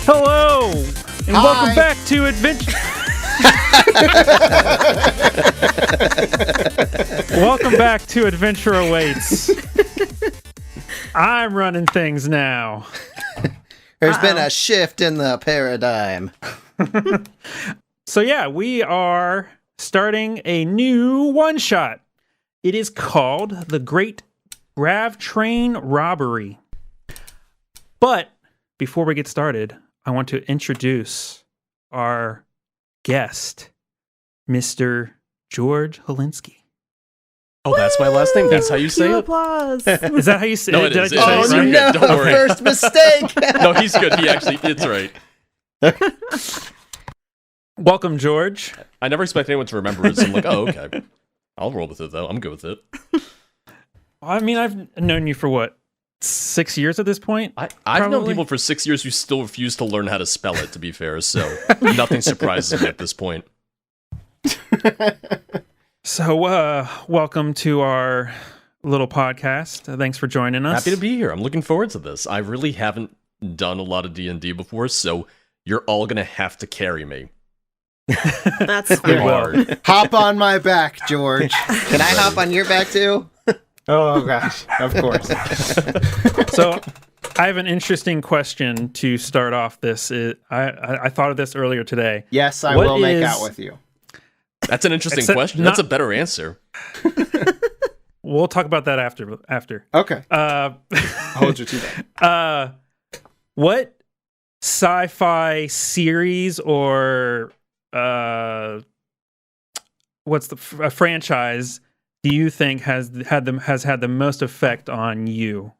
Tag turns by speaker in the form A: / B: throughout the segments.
A: Hello, and welcome back to Adventure. Welcome back to Adventure Awaits. I'm running things now.
B: There's been a shift in the paradigm.
A: So yeah, we are starting a new one-shot. It is called The Great Grav Train Robbery. But before we get started, I want to introduce our guest, Mr. George Holinsky.
C: Oh, that's my last name? That's how you say it?
D: Applause.
A: Is that how you say
C: No,
A: it?
C: it is.
A: Did I just say it right?
C: Don't worry.
B: First mistake.
C: No, he's good. It's right.
A: Welcome, George.
C: I never expect anyone to remember it, so I'm like, oh, okay. I'll roll with it, though. I'm good with it.
A: I mean, I've known you for what, 6 years at this point?
C: I've known people for 6 years who still refuse to learn how to spell it, to be fair, so nothing surprises me at this point.
A: So, welcome to our little podcast. Thanks for joining us.
C: Happy to be here. I'm looking forward to this. I really haven't done a lot of D&D before, so you're all going to have to carry me.
D: That's fine.
C: Hard.
E: Hop on my back, George.
B: Can I hop on your back too?
E: Oh gosh, of course.
A: So, I have an interesting question to start off this. I thought of this earlier today.
E: Yes, I
A: What
E: will make
A: is-
E: out with you.
C: That's an interesting
A: Except
C: question. That's a better answer.
A: We'll talk about that after.
E: Okay, hold your tea back.
A: What sci-fi series or what's the franchise do you think has had the most effect on you?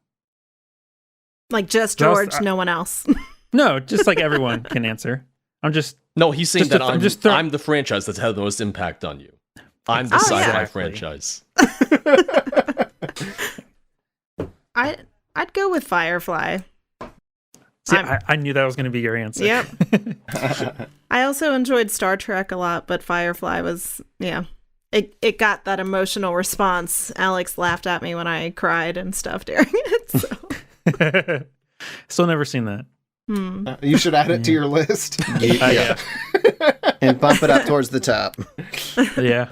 D: Like just
A: Just-
D: George, no one else.
A: No, just like everyone can answer. I'm just
C: No, he's saying
A: Just
C: that I'm the franchise that's had the most impact on you. I'm the
D: Oh,
C: sci-fi
D: yeah.
C: franchise.
D: I'd go with Firefly.
A: see, I knew that was going to be your answer.
D: Yep. I also enjoyed Star Trek a lot, but Firefly was It got that emotional response. Alex laughed at me when I cried and stuff during it. So.
A: Still never seen that.
E: You should add it to your list.
A: Yeah.
B: And bump it up towards the top.
A: Yeah.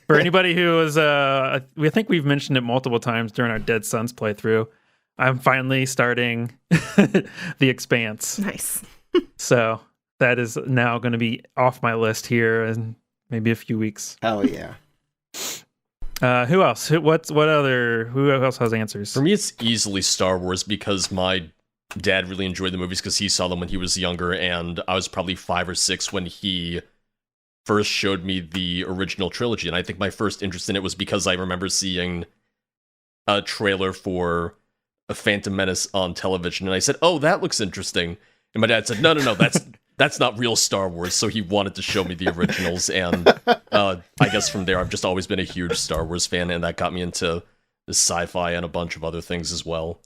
A: For anybody who was, I think we've mentioned it multiple times during our Dead Sons playthrough. I'm finally starting The Expanse.
D: Nice.
A: So that is now going to be off my list here in maybe a few weeks.
E: Hell yeah.
A: Who else? Who else has answers?
C: For me, it's easily Star Wars because my dad really enjoyed the movies because he saw them when he was younger, and I was probably 5 or 6 when he first showed me the original trilogy. And I think my first interest in it was because I remember seeing a trailer for A Phantom Menace on television, and I said, "Oh, that looks interesting." And my dad said, "No, that's not real Star Wars." So he wanted to show me the originals, and I guess from there I've just always been a huge Star Wars fan, and that got me into the sci-fi and a bunch of other things as well.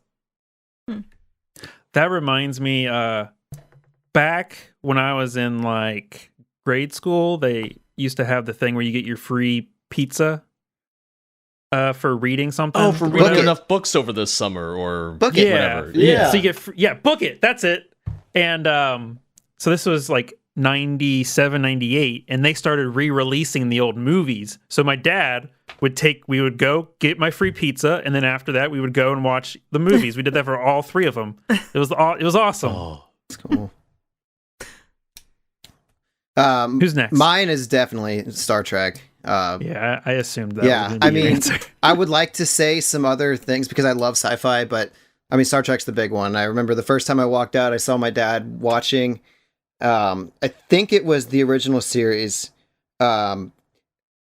A: That reminds me, back when I was in like grade school, they used to have the thing where you get your free pizza for reading something.
C: Oh, for reading enough books over the summer or
B: Book it.
C: whatever.
E: Yeah.
A: So you get book it. That's it. And so this was like 97, 98, and they started re-releasing the old movies. So my dad we would go get my free pizza, and then after that we would go and watch the movies. We did that for all 3 of them. It was awesome.
C: Oh,
B: That's cool.
A: Who's next?
B: Mine is definitely Star Trek.
A: Yeah, I assumed that.
B: Yeah,
A: was gonna be your answer.
B: I would like to say some other things because I love sci-fi, but I mean, Star Trek's the big one. I remember the first time I walked out, I saw my dad watching, I think it was the original series,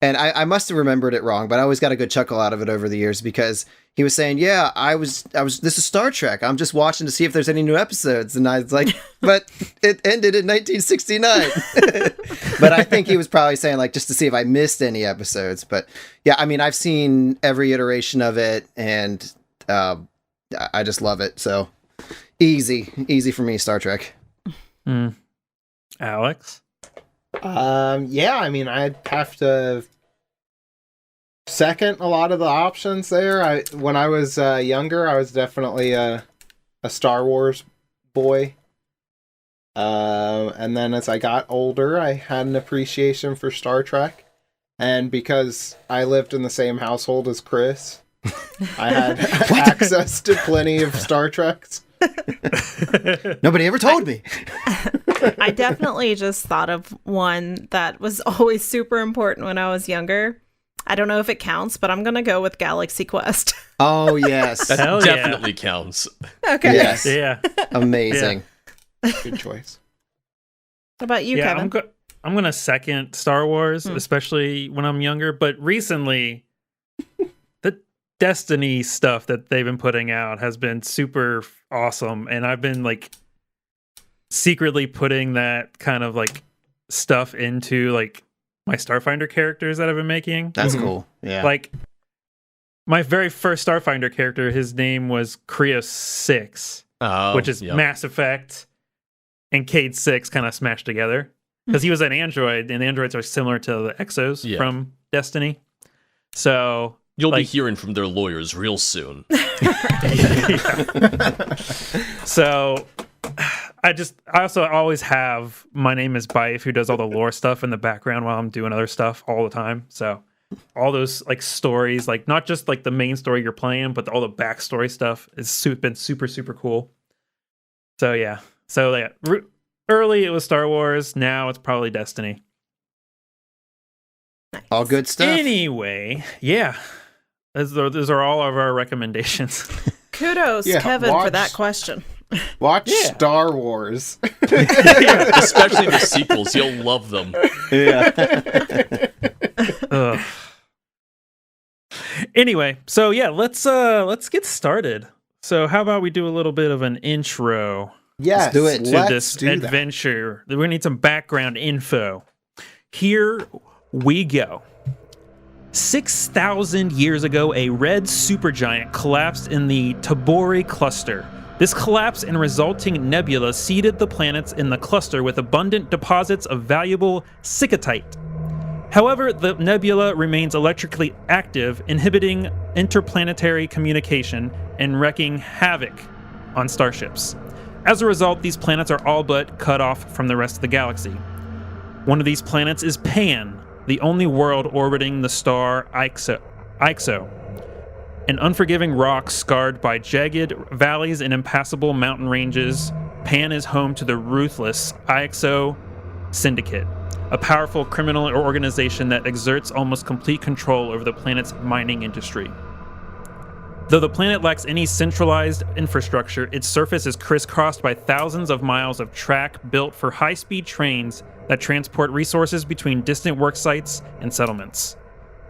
B: and I must have remembered it wrong, but I always got a good chuckle out of it over the years because he was saying, "Yeah, I was. This is Star Trek. I'm just watching to see if there's any new episodes." And I was like, "But it ended in 1969." But I think he was probably saying like just to see if I missed any episodes. But yeah, I mean, I've seen every iteration of it, and I just love it. So easy for me, Star Trek.
A: Alex?
E: Yeah, I mean, I'd have to second a lot of the options there. When I was younger, I was definitely a Star Wars boy. And then as I got older, I had an appreciation for Star Trek. And because I lived in the same household as Chris, I had access to plenty of Star Treks.
B: Nobody ever told me.
D: I definitely just thought of one that was always super important when I was younger. I don't know if it counts, but I'm going to go with Galaxy Quest.
B: Oh, yes.
C: That
A: Hell yeah.
C: definitely counts.
D: Okay.
B: Yes.
A: Yeah.
B: Amazing.
E: Good choice.
D: What about you,
A: Yeah,
D: Kevin?
A: I'm gonna second Star Wars, especially when I'm younger. But recently, the Destiny stuff that they've been putting out has been super awesome, and I've been like secretly putting that kind of like stuff into like my Starfinder characters that I've been making.
B: That's cool. Yeah.
A: Like my very first Starfinder character, his name was Krios 6, which is Mass Effect and Cade 6 kind of smashed together. Because he was an android, and androids are similar to the Exos from Destiny. So
C: you'll be hearing from their lawyers real soon.
A: So I also always have my name is Bife, who does all the lore stuff in the background while I'm doing other stuff all the time. So all those like stories, like not just like the main story you're playing, but all the backstory stuff has been super, super cool. So yeah. Early it was Star Wars, now it's probably Destiny.
D: Nice.
B: All good stuff.
A: Anyway, yeah. Those are all of our recommendations.
D: Kudos, Kevin, for that question.
E: Watch Star Wars.
C: Especially the sequels. You'll love them.
B: Yeah.
A: Anyway, so yeah, let's get started. So how about we do a little bit of an intro?
E: Yes,
B: let's do it.
A: To this adventure. We're gonna need some background info. Here we go. 6,000 years ago, a red supergiant collapsed in the Tabori cluster. This collapse and resulting nebula seeded the planets in the cluster with abundant deposits of valuable sicatite. However, the nebula remains electrically active, inhibiting interplanetary communication and wreaking havoc on starships. As a result, these planets are all but cut off from the rest of the galaxy. One of these planets is Pan, the only world orbiting the star Ixo, an unforgiving rock scarred by jagged valleys and impassable mountain ranges. Pan is home to the ruthless Ixo Syndicate, a powerful criminal organization that exerts almost complete control over the planet's mining industry. Though the planet lacks any centralized infrastructure, its surface is crisscrossed by thousands of miles of track built for high-speed trains that transport resources between distant work sites and settlements.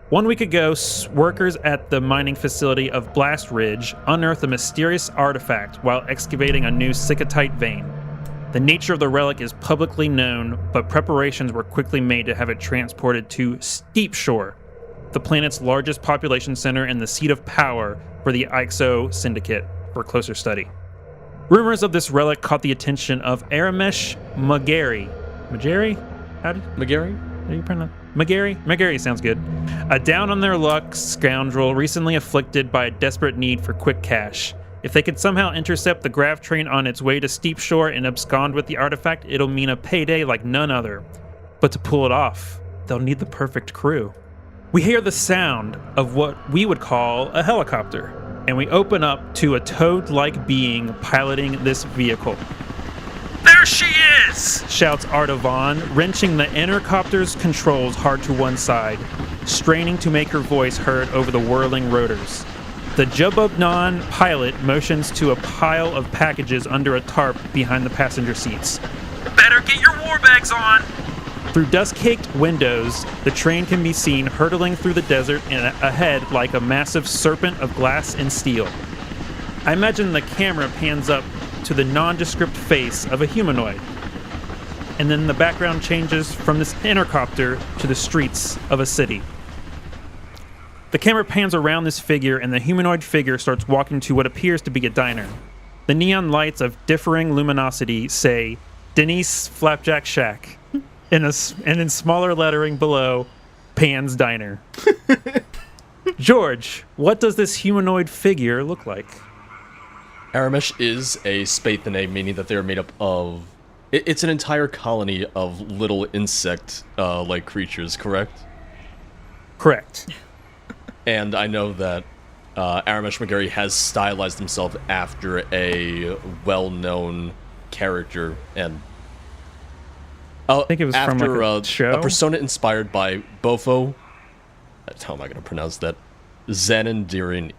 A: 1 week ago, workers at the mining facility of Blast Ridge unearthed a mysterious artifact while excavating a new sicatite vein. The nature of the relic is publicly known, but preparations were quickly made to have it transported to Steep Shore, the planet's largest population center and the seat of power for the Ixo Syndicate, for closer study. Rumors of this relic caught the attention of Aramesh Magari.
C: McGarry?
A: How do you pronounce Magari? Magari sounds good. A down-on-their-luck scoundrel recently afflicted by a desperate need for quick cash. If they could somehow intercept the Grav train on its way to Steep Shore and abscond with the artifact, it'll mean a payday like none other. But to pull it off, they'll need the perfect crew. We hear the sound of what we would call a helicopter, and we open up to a toad-like being piloting this vehicle. "There she is!" shouts Artavan, wrenching the intercopter's controls hard to one side, straining to make her voice heard over the whirling rotors. The Jubobnon pilot motions to a pile of packages under a tarp behind the passenger seats. "Better get your war bags on!" Through dust-caked windows, the train can be seen hurtling through the desert and ahead like a massive serpent of glass and steel. I imagine the camera pans up to the nondescript face of a humanoid, and then the background changes from this intercopter to the streets of a city. The camera pans around this figure, and the humanoid figure starts walking to what appears to be a diner. The neon lights of differing luminosity say, Denise Flapjack Shack, and in smaller lettering below, Pan's Diner. George, what does this humanoid figure look like?
C: Aramesh is a Spathinae, meaning that they're made up of... It's an entire colony of little insect-like creatures, correct?
A: Correct.
C: And I know that Aramesh McGarry has stylized himself after a well-known character, and
A: I think it was
C: after
A: from like a show?
C: a persona inspired by Bofo. How am I going to pronounce that? Zarandirini,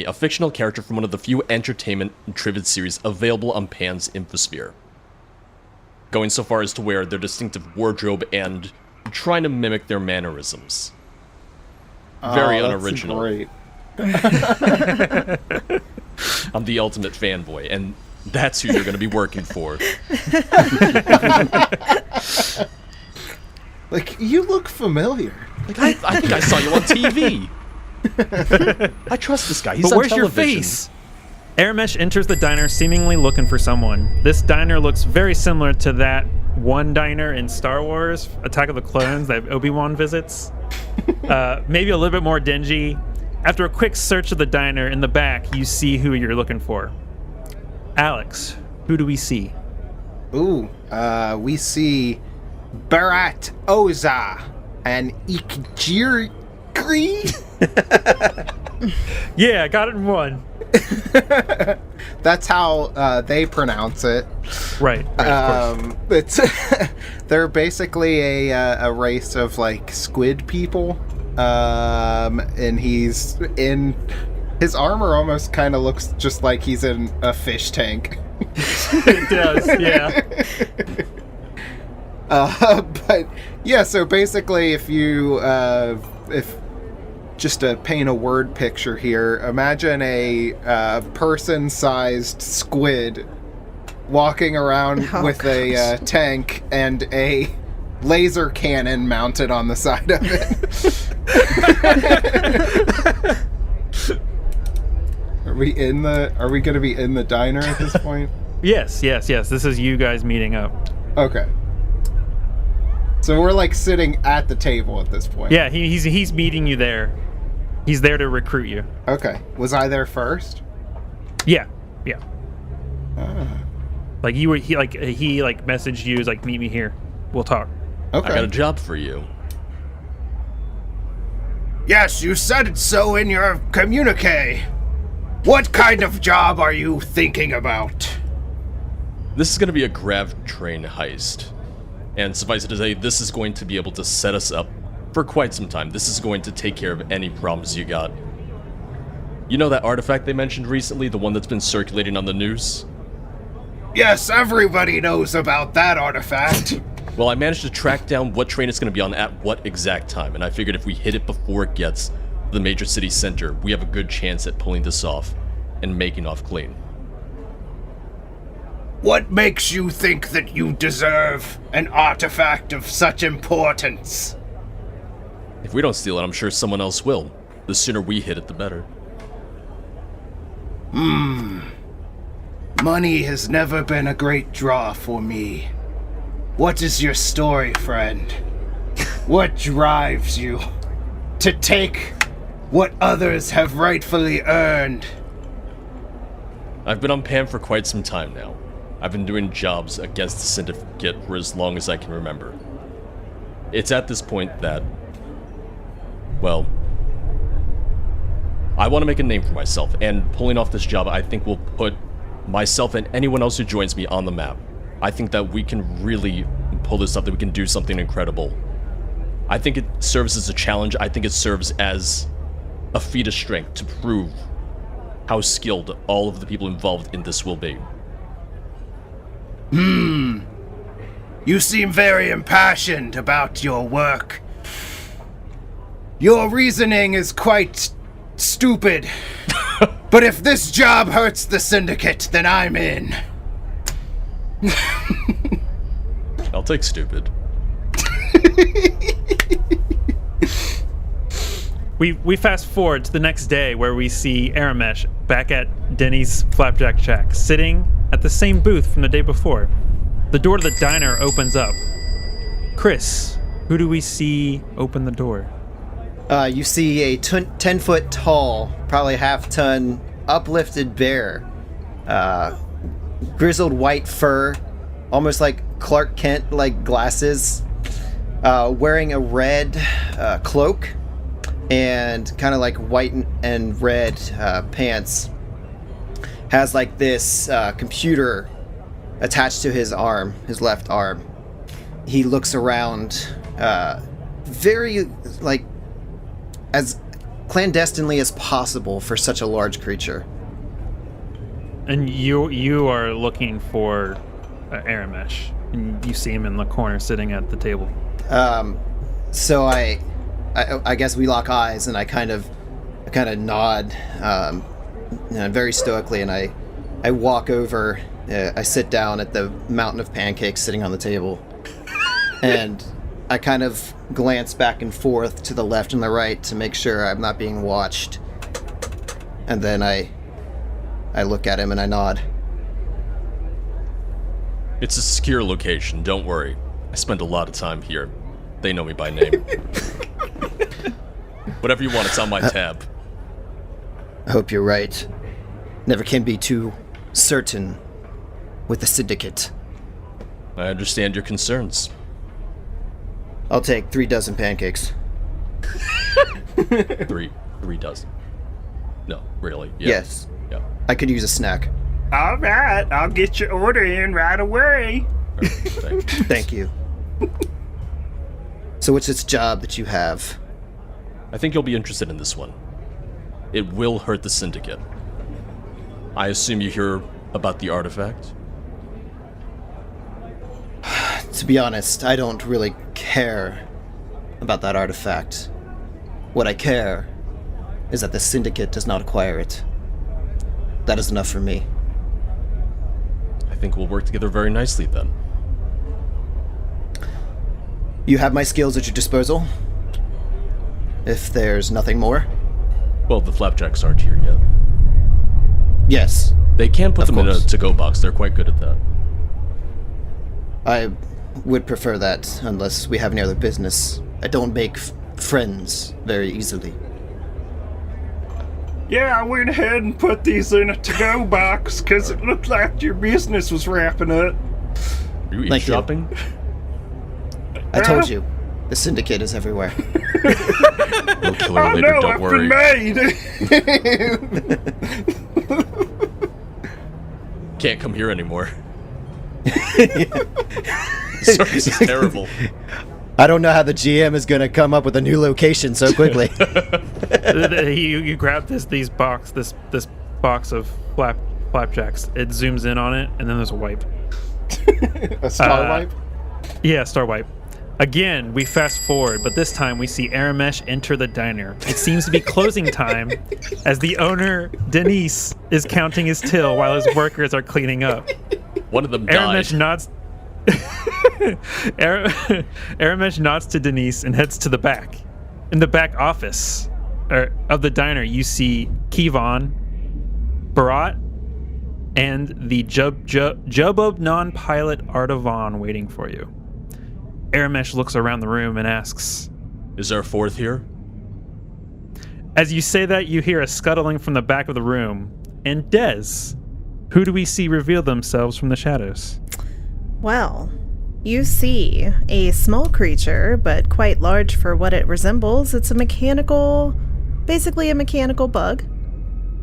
C: a fictional character from one of the few entertainment trivia series available on Pan's Infosphere. Going so far as to wear their distinctive wardrobe and trying to mimic their mannerisms. Very unoriginal.
E: Great.
C: I'm the ultimate fanboy, and that's who you're going to be working for.
E: Like, you look familiar.
C: Like, I think I saw you on TV. I trust this guy. He's
A: But
C: on
A: where's
C: television.
A: your face? Aramesh enters the diner seemingly looking for someone. This diner looks very similar to that one diner in Star Wars, Attack of the Clones, that Obi-Wan visits. Maybe a little bit more dingy. After a quick search of the diner in the back, you see who you're looking for. Alex, who do we see?
E: Ooh, we see Barat Oza and Ikjiri.
A: Yeah, got it in one.
E: That's how they pronounce it.
A: Right, of course.
E: It's they're basically a race of like squid people, and he's in his armor almost kind of looks just like he's in a fish tank.
A: It does, yeah.
E: But yeah, so basically, if just to paint a word picture here, imagine a person-sized squid walking around with a tank and a laser cannon mounted on the side of it. Are we going to be in the diner at this point?
A: Yes. This is you guys meeting up.
E: Okay. So we're like sitting at the table at this point.
A: Yeah, he's meeting you there. He's there to recruit you.
E: Okay. Was I there first?
A: Yeah. Like he messaged you, was like, meet me here. We'll talk.
E: Okay.
C: I got a job for you.
F: Yes, you said so in your communique. What kind of job are you thinking about?
C: This is going to be a Grav train heist. And suffice it to say, this is going to be able to set us up for quite some time. This is going to take care of any problems you got. You know that artifact they mentioned recently, the one that's been circulating on the news?
F: Yes, everybody knows about that artifact.
C: Well, I managed to track down what train it's going to be on at what exact time, and I figured if we hit it before it gets to the major city center, we have a good chance at pulling this off and making off clean.
F: What makes you think that you deserve an artifact of such importance?
C: If we don't steal it, I'm sure someone else will. The sooner we hit it, the better.
F: Money has never been a great draw for me. What is your story, friend? What drives you to take what others have rightfully earned?
C: I've been on PAM for quite some time now. I've been doing jobs against the Syndicate for as long as I can remember. It's at this point that, well, I want to make a name for myself, and pulling off this job I think will put myself and anyone else who joins me on the map. I think that we can really pull this up, that we can do something incredible. I think it serves as a challenge. I think it serves as a feat of strength to prove how skilled all of the people involved in this will be.
F: You seem very impassioned about your work. Your reasoning is quite stupid. But if this job hurts the Syndicate, then I'm in.
C: I'll take stupid.
A: we fast forward to the next day where we see Aramesh back at Denny's Flapjack Shack, sitting at the same booth from the day before. The door to the diner opens up. Chris, who do we see open the door?
B: You see a 10-foot tall, probably half-ton, uplifted bear. Grizzled white fur, almost like Clark Kent, like glasses. Wearing a red cloak and kind of like white and red pants. Has like this computer attached to his arm, his left arm. He looks around very like as clandestinely as possible for such a large creature.
A: And you are looking for Aramesh, and you see him in the corner sitting at the table.
B: So I guess we lock eyes, and I kind of nod, very stoically, and I walk over. I sit down at the mountain of pancakes sitting on the table, and I kind of glance back and forth to the left and the right to make sure I'm not being watched. And then I look at him and I nod.
C: It's a secure location, don't worry. I spend a lot of time here. They know me by name. Whatever you want, it's on my tab.
B: I hope you're right. Never can be too certain with the syndicate.
C: I understand your concerns.
B: I'll take 3 dozen pancakes.
C: Three dozen. No, really? Yeah.
B: Yes.
C: Yeah.
B: I could use a snack.
F: All right, I'll get your order in right away.
C: Perfect.
B: Thank you. So what's this job that you have?
C: I think you'll be interested in this one. It will hurt the syndicate. I assume you hear about the artifact?
B: To be honest, I don't really care about that artifact. What I care is that the syndicate does not acquire it. That is enough for me.
C: I think we'll work together very nicely then.
B: You have my skills at your disposal? If there's nothing more?
C: Well, the flapjacks aren't here yet.
B: Yes.
C: They can put
B: Of
C: them in a
B: course.
C: to-go box. They're quite good at that.
B: I would prefer that unless we have any other business. I don't make friends very easily.
F: Yeah, I went ahead and put these in a to-go box because it looked like your business was wrapping up.
C: Are you
B: Thank you.
C: eavesdropping?
B: I told you, the syndicate is everywhere.
C: We'll kill her
F: Oh
C: later,
F: no,
C: don't
F: I've
C: worry.
F: been made!
C: Can't come here anymore. This is terrible.
B: I don't know how the GM is going to come up with a new location so quickly.
A: You grab this box of flapjacks. It zooms in on it, and then there's a wipe.
E: A star wipe?
A: Yeah, star wipe. Again, we fast forward, but this time we see Aramesh enter the diner. It seems to be closing time as the owner, Denise, is counting his till while his workers are cleaning up.
C: One of them died.
A: Aramesh nods. Aramesh nods to Denise and heads to the back. In the back office of the diner, you see Kevon, Barat, and the Jubub non-pilot Artavan waiting for you. Aramesh looks around the room and asks,
C: Is there a fourth here?
A: As you say that, you hear a scuttling from the back of the room. And Dez, who do we see reveal themselves from the shadows?
D: Well, you see a small creature, but quite large for what it resembles. It's basically a mechanical bug.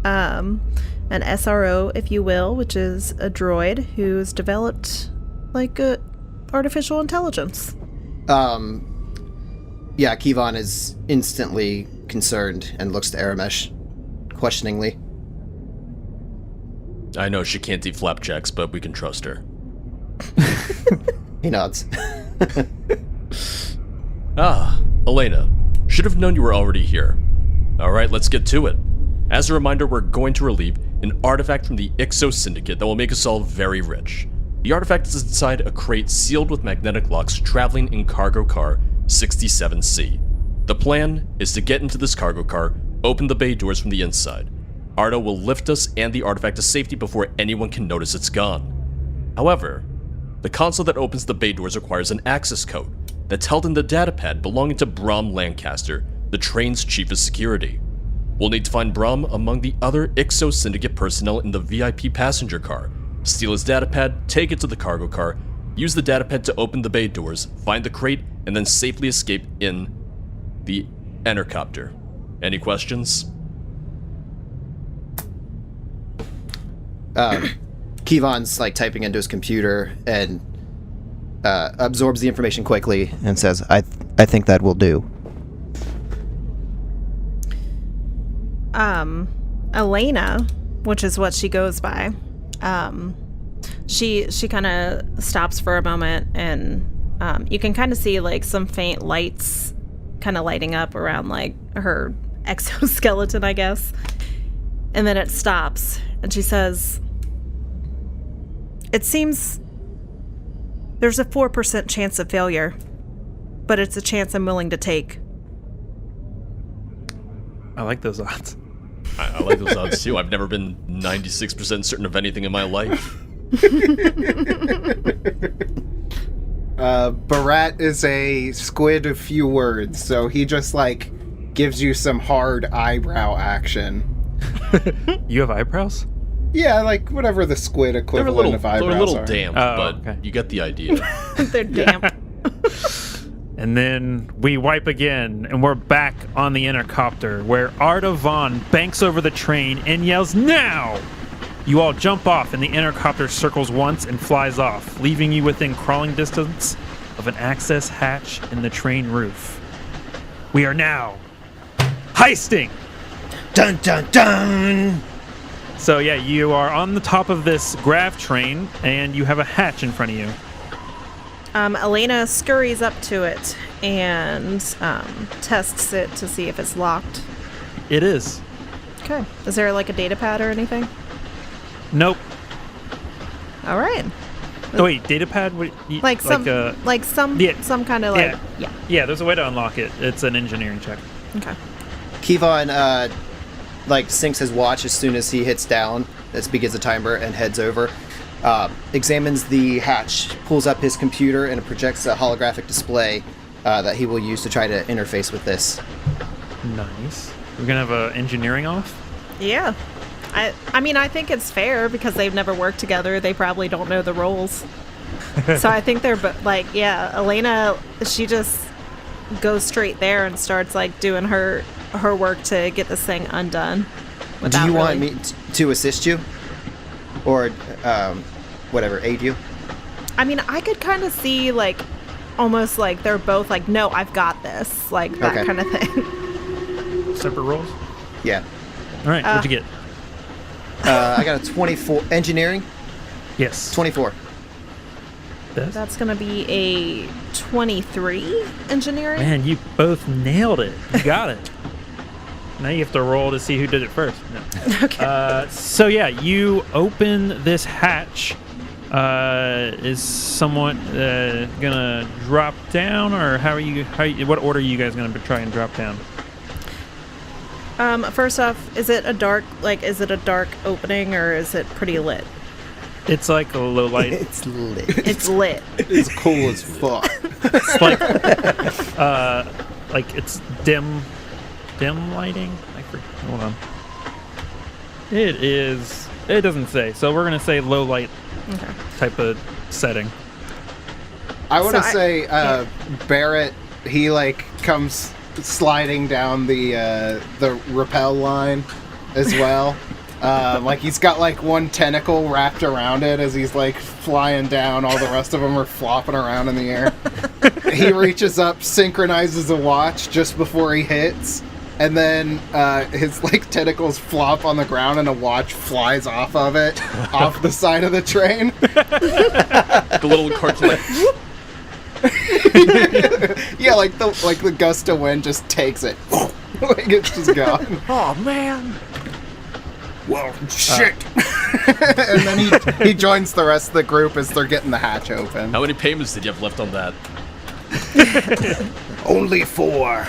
D: An SRO, if you will, which is a droid who's developed like a artificial intelligence.
B: Yeah, Kevon is instantly concerned and looks to Aramesh questioningly.
C: I know she can't eat flapjacks, but we can trust her.
B: He nods.
C: Ah, Elena. Should have known you were already here. Alright, let's get to it. As a reminder, we're going to relieve an artifact from the Ixo Syndicate that will make us all very rich. The artifact is inside a crate sealed with magnetic locks traveling in cargo car 67C. The plan is to get into this cargo car, open the bay doors from the inside. Ardo will lift us and the artifact to safety before anyone can notice it's gone. However, the console that opens the bay doors requires an access code that's held in the datapad belonging to Brom Lancaster, the train's chief of security. We'll need to find Brom among the other Ixo Syndicate personnel in the VIP passenger car, steal his datapad, take it to the cargo car, use the datapad to open the bay doors, find the crate, and then safely escape in the Entercopter. Any questions?
B: Kevon's like typing into his computer and absorbs the information quickly and says, I think that will do.
D: Elena, which is what she goes by, she kind of stops for a moment, and you can kind of see like some faint lights kind of lighting up around like her exoskeleton, I guess. And then it stops, and she says, "It seems there's a 4% chance of failure, but it's a chance I'm willing to take."
A: I like those odds.
C: I like those odds too. I've never been 96% certain of anything in my life.
E: Barat is a squid of few words, so he just like gives you some hard eyebrow action.
A: You have eyebrows?
E: Yeah, like whatever the squid equivalent of eyebrows
C: they're a little
E: are.
C: damp, but
A: okay.
C: you get the idea.
D: They're damp.
A: And then we wipe again, and we're back on the intercopter, where Arda Vaughn banks over the train and yells, "Now!" You all jump off, and the intercopter circles once and flies off, leaving you within crawling distance of an access hatch in the train roof. We are now heisting!
B: Dun dun dun!
A: So yeah, you are on the top of this Grav train, and you have a hatch in front of you.
D: Elena scurries up to it and tests it to see if it's locked.
A: It is.
D: Okay. Is there like a data pad or anything?
A: Nope.
D: All right.
A: Oh wait, data pad?
D: Like some kind of like
A: Yeah, there's a way to unlock it. It's an engineering check.
D: Okay.
B: Kevon like syncs his watch as soon as he hits down. This begins the timer and heads over. Examines the hatch, pulls up his computer, and it projects a holographic display that he will use to try to interface with this.
A: Nice. We're gonna have engineering off.
D: Yeah. I mean, I think it's fair because they've never worked together. They probably don't know the roles. So I think they're like, yeah, Elena, she just goes straight there and starts like doing her work to get this thing undone.
B: Do you want me to assist you? Or whatever, aid you?
D: I mean, I could kind of see like almost like they're both like, no, I've got this, like that kind of thing.
A: Separate roles?
B: Yeah.
A: All right, what'd you get?
B: I got a 24. Engineering?
A: Yes.
B: 24.
D: That's going to be a 23 engineering.
A: Man, you both nailed it. You got it. Now you have to roll to see who did it first. No.
D: Okay.
A: So yeah, you open this hatch. Is someone gonna drop down, or what order are you guys gonna try and drop down?
D: First off, is it a dark opening, or is it pretty lit?
A: It's like a low light.
B: It's lit.
D: It's lit.
E: It's cool as fuck.
A: It's like it's dim lighting. Hold on. It doesn't say. So we're gonna say low light type of setting.
E: I want to say Barrett, he like comes sliding down the rappel line as well. Like he's got like one tentacle wrapped around it as he's like flying down. All the rest of them are flopping around in the air. He reaches up, synchronizes a watch just before he hits, and then his like tentacles flop on the ground and a watch flies off of it, off the side of the train.
C: The little cartoon like, whoop.
E: Yeah, like the gust of wind just takes it. Like it's just gone.
A: Oh man.
F: Well, shit.
E: And then he joins the rest of the group as they're getting the hatch open.
C: How many payments did you have left on that?
F: Only 4.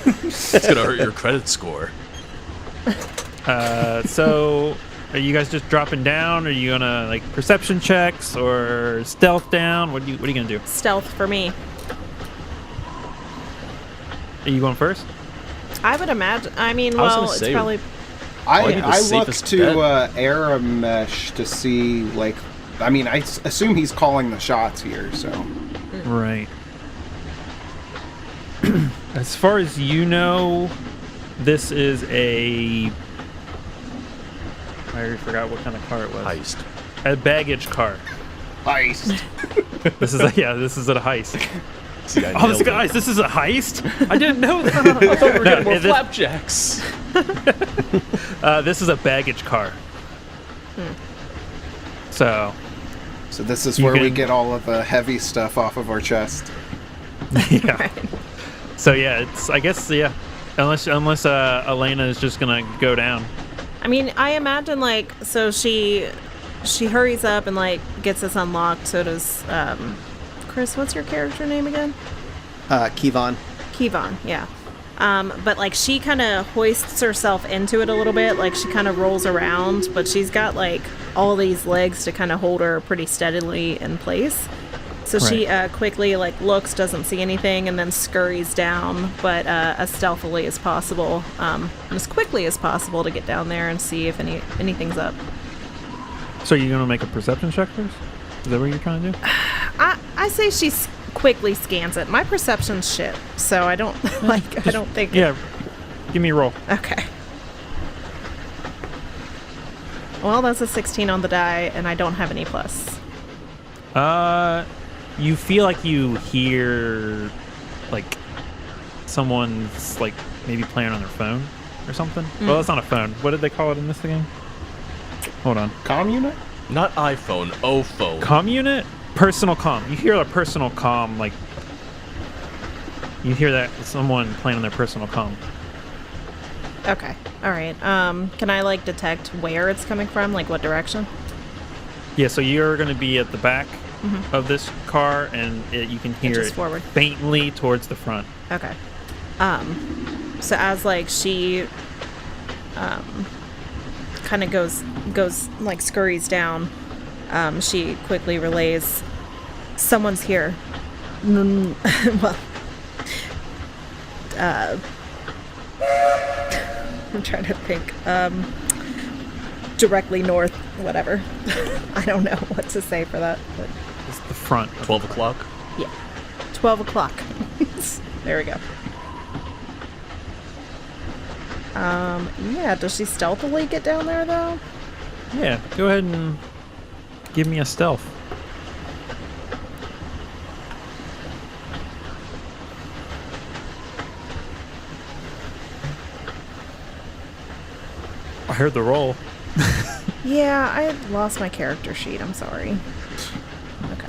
C: It's gonna hurt your credit score.
A: So are you guys just dropping down? Are you gonna like perception checks or stealth down? What are you gonna do?
D: Stealth for me.
A: Are you going first?
D: I would imagine. I mean,
C: I was
D: well,
C: gonna
D: it's
C: say-
D: probably.
C: Probably the
E: I look
C: safest
E: to air a mesh to see, like, I mean, I assume he's calling the shots here, so.
A: Right. As far as you know, this is I already forgot what kind of car it was.
C: Heist.
A: A baggage car.
F: Heist.
A: This is a heist.
C: See, I
A: Oh,
C: nailed it.
A: guys, this is a heist? I didn't know that.
C: I thought we were getting more
A: this-
C: flapjacks.
A: This is a baggage car. So,
E: So this is
A: You
E: where we
A: can-
E: get all of the heavy stuff off of our chest.
A: yeah. So yeah, it's I guess yeah. Unless Elena is just gonna go down.
D: I mean, I imagine like so she hurries up and like gets this unlocked. So does Chris. What's your character name again?
B: Kevon.
D: Kevon. Yeah. But like she kind of hoists herself into it a little bit. Like she kind of rolls around, but she's got like all these legs to kind of hold her pretty steadily in place. So she quickly like looks, doesn't see anything, and then scurries down, but as stealthily as possible, and as quickly as possible to get down there and see if anything's up.
A: So you're gonna make a perception check first? Is that what you're trying to do?
D: I say she quickly scans it. My perception's shit, so I don't like. I don't think.
A: Yeah. Give me a roll.
D: Okay. Well, that's a 16 on the die, and I don't have any plus.
A: You feel like you hear like someone's like maybe playing on their phone or something. Well, it's not a phone. What did they call it in this game? Hold on.
E: Comm unit?
C: Not iPhone, O-phone.
A: Comm unit? Personal comm. You hear a personal comm, like you hear that someone playing on their personal comm.
D: Okay. All right. Can I like detect where it's coming from? Like what direction?
A: Yeah, so you're going to be at the back of this car, and you can hear
D: just
A: it
D: forward.
A: faintly towards the front.
D: Okay. So as like she kind of goes like scurries down, she quickly relays, someone's here. Well, I'm trying to think. Directly north, whatever. I don't know what to say for that, but
A: It's the front.
C: 12 o'clock?
D: yeah. 12 o'clock. There we go. Yeah, does she stealthily get down there though?
A: Yeah, go ahead and give me a stealth. I heard the roll.
D: Yeah, I lost my character sheet. I'm sorry.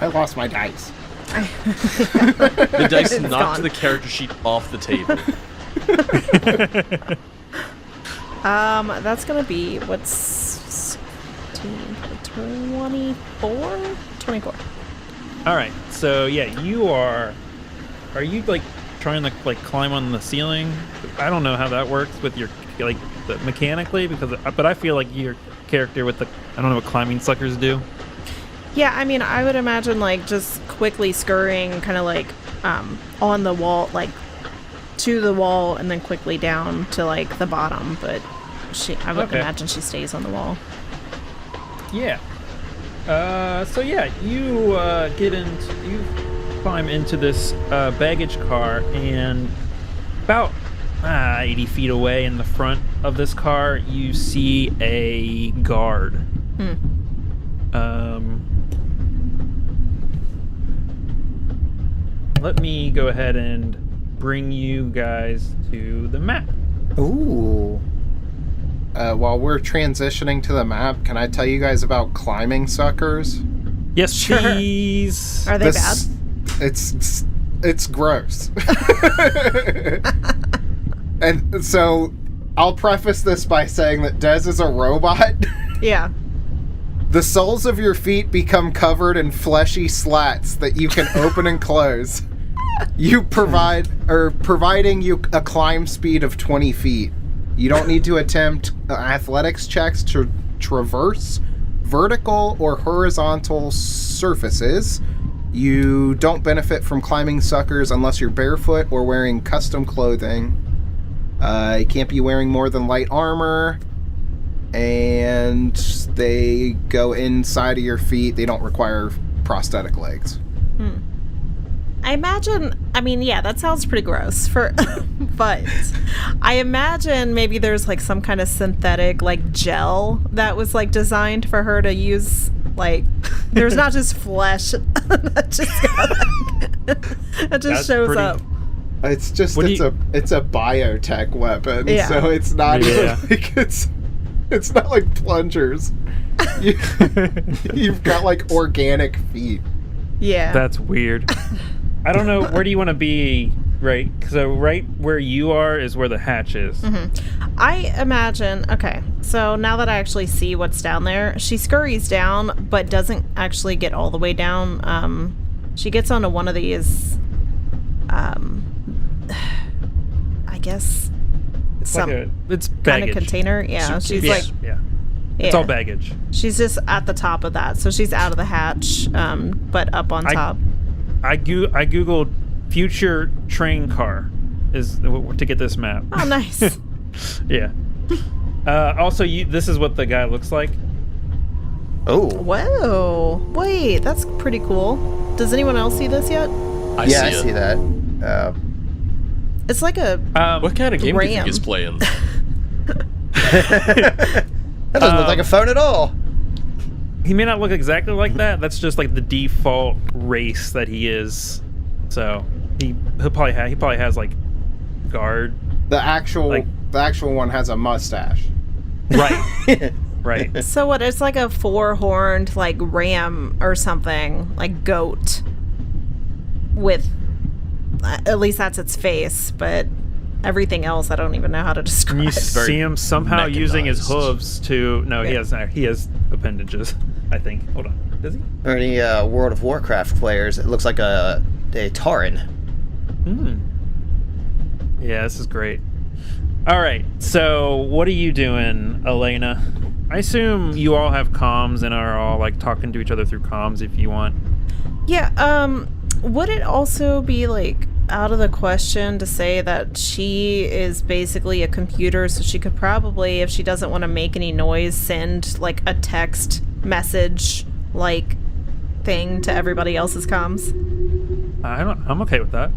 E: I lost my dice.
C: The dice
D: It's
C: knocked
D: gone.
C: the character sheet off the table.
D: That's gonna be what's 24? 24.
A: All right, so yeah, you are you like trying to like climb on the ceiling? I don't know how that works with your like mechanically but I feel like your character with the I don't know what climbing suckers do.
D: Yeah, I mean, I would imagine like just quickly scurrying, kind of like on the wall, like to the wall, and then quickly down to like the bottom. But I would
A: Okay.
D: imagine she stays on the wall.
A: Yeah. So yeah, you you climb into this baggage car, and about 80 feet away in the front of this car, you see a guard. Let me go ahead and bring you guys to the map.
B: Ooh.
E: While we're transitioning to the map, can I tell you guys about climbing suckers?
A: Yes,
D: Sure.
A: please.
D: Are they
E: This-
D: bad?
E: It's gross. And so I'll preface this by saying that Dez is a robot.
D: Yeah.
E: The soles of your feet become covered in fleshy slats that you can open and close. providing you a climb speed of 20 feet. You don't need to attempt athletics checks to traverse vertical or horizontal surfaces. You don't benefit from climbing suckers unless you're barefoot or wearing custom clothing. You can't be wearing more than light armor. And they go inside of your feet. They don't require prosthetic legs.
D: I mean, yeah, that sounds pretty gross but I imagine maybe there's like some kind of synthetic like gel that was like designed for her to use. Like, there's not just flesh that just shows up.
E: It's just it's a biotech weapon, so it's not like it's not like plungers. You've got like organic feet.
D: Yeah,
A: that's weird. I don't know, where do you want to be, right? So right where you are is where the hatch is.
D: Mm-hmm. I imagine, okay, so now that I actually see what's down there, she scurries down, but doesn't actually get all the way down. She gets onto one of these, I guess,
A: it's it's baggage.
D: Kind of container. Yeah, she's like...
A: Yeah. It's all baggage.
D: She's just at the top of that, so she's out of the hatch, but up on top.
A: I googled future train car to get this map.
D: Oh, nice.
A: Yeah. Also, this is what the guy looks like.
B: Oh.
D: Whoa. Wait, that's pretty cool. Does anyone else see this yet?
B: I see that.
D: It's like a
C: what kind of game do you think he's playing?
B: That doesn't look like a phone at all.
A: He may not look exactly like that. That's just like the default race that he is. So he probably has like guard.
E: The actual one has a mustache.
A: Right. Right.
D: So what? It's like a 4-horned like ram or something, like goat. With at least that's its face, but everything else I don't even know how to describe.
A: And you see him somehow using his hooves to. No,
D: Yeah.
A: he has appendages. I think. Hold on. Does he?
B: Or any World of Warcraft players, it looks like a Tauren.
A: Yeah, this is great. All right, so what are you doing, Elena? I assume you all have comms and are all like talking to each other through comms if you want.
D: Yeah, would it also be like out of the question to say that she is basically a computer, so she could probably, if she doesn't want to make any noise, send like a text message like thing to everybody else's comms?
A: I'm okay with that.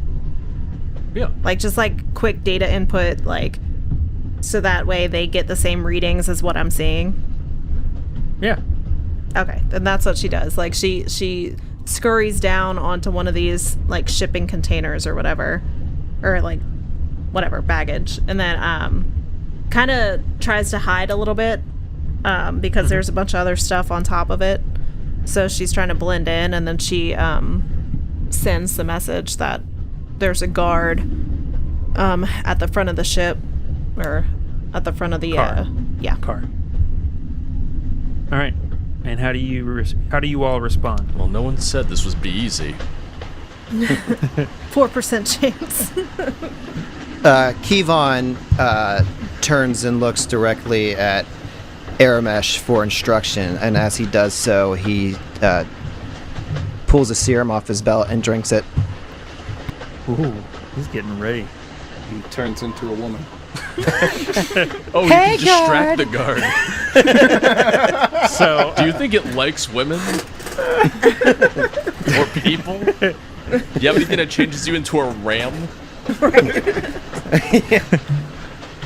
A: Yeah.
D: Like just like quick data input, like so that way they get the same readings as what I'm seeing.
A: Yeah.
D: Okay, then that's what she does. Like she scurries down onto one of these like shipping containers or whatever, or like whatever baggage, and then kind of tries to hide a little bit because there's a bunch of other stuff on top of it. So she's trying to blend in, and then she sends the message that there's a guard at the front of the ship, or at the front of the
A: car. All right. And how do you all respond?
C: Well, no one said this would be easy.
D: 4% chance.
B: Kevon turns and looks directly at Aramesh for instruction, and as he does so, he pulls a serum off his belt and drinks it.
A: Ooh, he's getting ready.
E: He turns into a woman.
C: Oh,
D: Hey,
C: you can distract the guard.
A: So,
C: do you think it likes women? Or people? Do you have anything that changes you into a ram?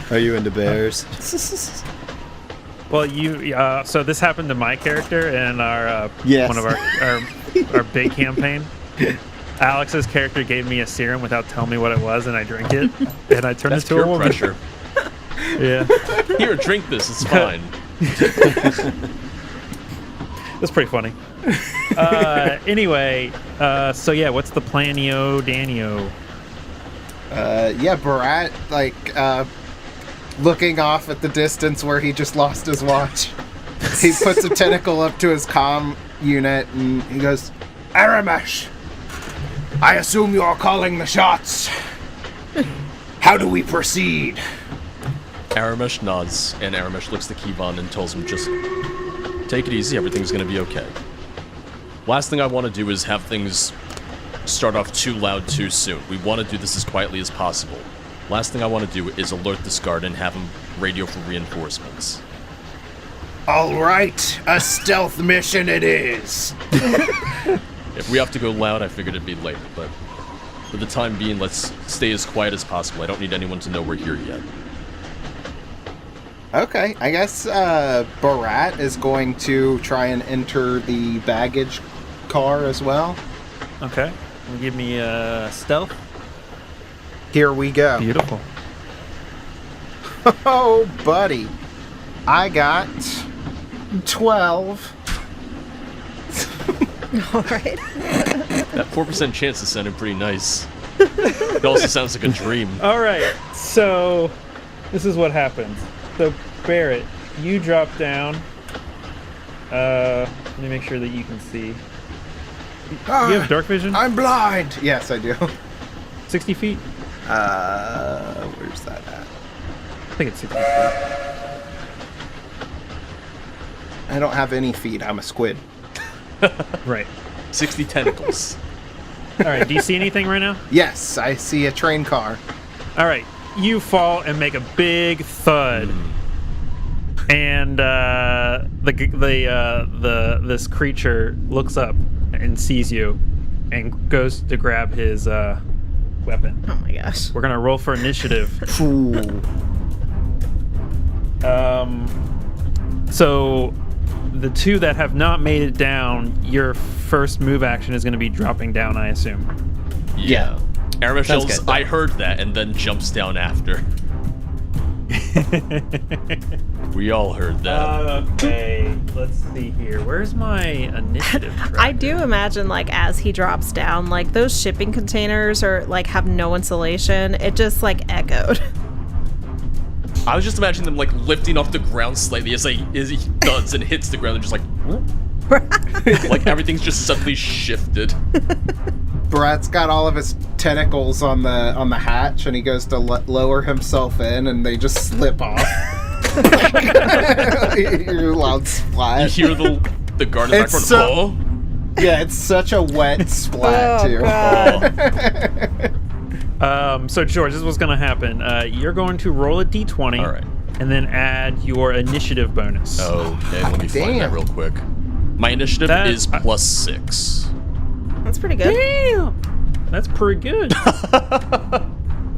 B: Are you into bears?
A: well, so this happened to my character in our one of our big campaign. Alex's character gave me a serum without telling me what it was, and I drank it, and I turned into a woman.
C: Pressure.
A: Yeah.
C: Here, drink this. It's fine.
A: That's pretty funny. Anyway, so yeah, what's the planio, Danio?
E: Barat, like, looking off at the distance where he just lost his watch. He puts a tentacle up to his comm unit, and he goes, Aramesh!
F: I assume you're calling the shots. How do we proceed?
C: Aramesh nods, and Aramesh looks to Kevon and tells him, just take it easy, everything's gonna be okay. Last thing I want to do is have things start off too loud too soon. We want to do this as quietly as possible. Last thing I want to do is alert this guard and have him radio for reinforcements.
F: All right, a stealth mission it is.
C: If we have to go loud, I figured it'd be later, but for the time being, let's stay as quiet as possible. I don't need anyone to know we're here yet.
E: Okay, I guess Barat is going to try and enter the baggage car as well.
A: Okay. Give me stealth.
B: Here we go.
A: Beautiful.
E: Oh, buddy. I got 12.
D: All right.
C: That 4% chance is sounding pretty nice. It also sounds like a dream.
A: All right. So this is what happens. So Barrett, you drop down. Let me make sure that you can see. You have dark vision?
E: I'm blind. Yes, I do.
A: 60 feet?
E: Where's that at?
A: I think it's 60 feet.
E: I don't have any feet. I'm a squid.
A: Right.
C: 60 tentacles.
A: All right. Do you see anything right now?
E: Yes, I see a train car.
A: All right. You fall and make a big thud. And this creature looks up and sees you and goes to grab his weapon.
D: Oh my gosh.
A: We're gonna roll for initiative. So the two that have not made it down, your first move action is gonna be dropping down, I assume.
C: Yeah. Aramesh
B: Sounds
C: yells,
B: good.
C: I heard that, and then jumps down after. We all heard that.
A: Okay, let's see here. Where's my initiative tracker?
D: I do imagine, like, as he drops down, like, those shipping containers are, like, have no insulation. It just, like, echoed.
C: I was just imagining them, like, lifting off the ground slightly as he thuds and hits the ground and just like... like everything's just suddenly shifted.
E: Barat's got all of his tentacles on the hatch, and he goes to lower himself in, and they just slip off. You hear a loud
C: You
E: splash.
C: hear the guard in the
E: It's
C: background.
E: so-
C: Oh.
E: Yeah, it's such a wet splat,
D: Oh,
E: too.
D: God.
A: So George, this is what's gonna happen. You're going to roll a d20.
C: All right.
A: And then add your initiative bonus.
C: Okay, let me find that
E: Damn.
C: real quick. My initiative
A: That-
C: is +6.
D: That's pretty good.
A: Damn! That's pretty good.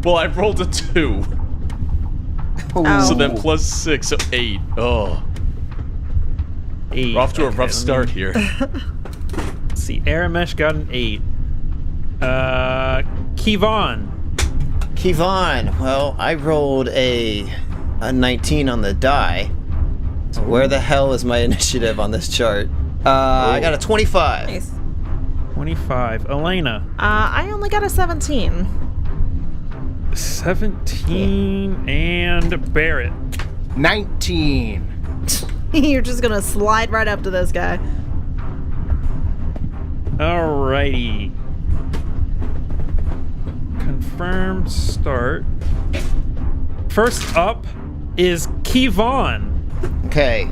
C: Well, I rolled a 2.
D: Oh.
C: So then +6, so 8. Oh.
A: 8.
C: We're off to a rough
A: let me
C: start here.
A: see. Aramesh got an 8. Kevon.
B: Kevon, well, I rolled a 19 on the die. So where the hell is my initiative on this chart? I got a 25.
D: Nice.
A: 25. Elena.
D: I only got a 17.
A: 17. And Barrett.
E: 19.
D: You're just gonna slide right up to this guy.
A: Alrighty. Confirm start. First up is Kevon.
B: Okay.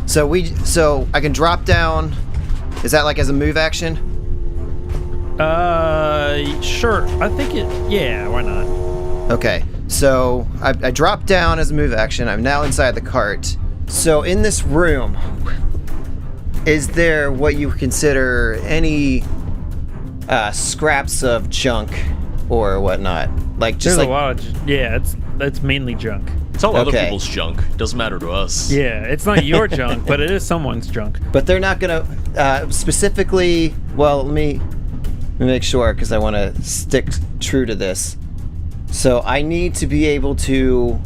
B: So I can drop down. Is that like as a move action?
A: Sure. I think yeah, why not?
B: Okay. So I drop down as a move action. I'm now inside the cart. So in this room, is there what you consider any scraps of junk or whatnot? Like just
A: There's
B: like
A: a lot of yeah, it's mainly junk.
C: It's all other
B: Okay.
C: people's junk. Doesn't matter to us.
A: Yeah, it's not your junk, but it is someone's junk.
B: but they're not gonna specifically. Well, let me make sure because I want to stick true to this. So I need to be able to.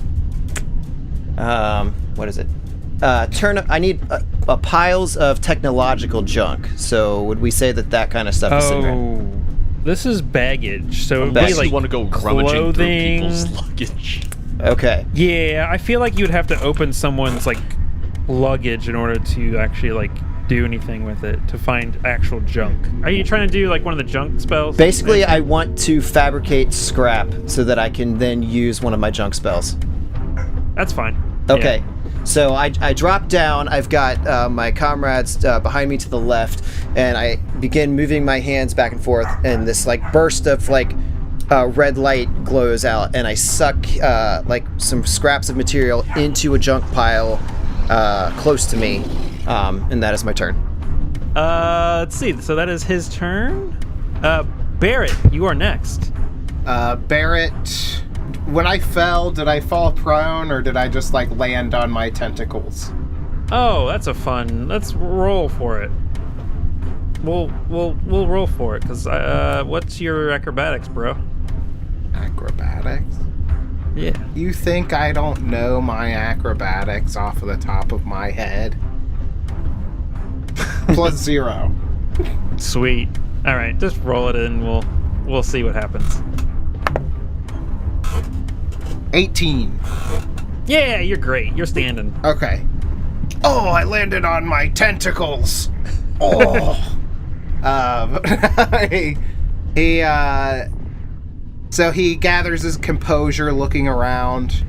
B: What is it? I need piles of technological junk. So would we say that kind of stuff is in there?
A: Oh, this is baggage. So it would
B: Baggage.
A: be like
C: You want to go rummaging through
A: clothing.
C: people's luggage.
B: Okay.
A: Yeah, I feel like you would have to open someone's like luggage in order to actually like do anything with it to find actual junk. Are you trying to do like one of the junk spells?
B: Basically, I want to fabricate scrap so that I can then use one of my junk spells.
A: That's fine.
B: Okay.
A: Yeah.
B: So I drop down. I've got my comrades behind me to the left, and I begin moving my hands back and forth, and this like burst of like red light glows out, and I suck like some scraps of material into a junk pile close to me, and that is my turn.
A: Let's see. So that is his turn. Barrett, you are next.
E: Barrett, when I fell, did I fall prone or did I just like land on my tentacles?
A: Oh, that's a fun. Let's roll for it. We'll roll for it because what's your acrobatics, bro?
E: Acrobatics?
A: Yeah.
E: You think I don't know my acrobatics off of the top of my head? +0.
A: Sweet. All right, just roll it in. We'll see what happens.
E: 18.
A: Yeah, you're great. You're standing.
E: Okay. Oh, I landed on my tentacles. Oh. So he gathers his composure, looking around,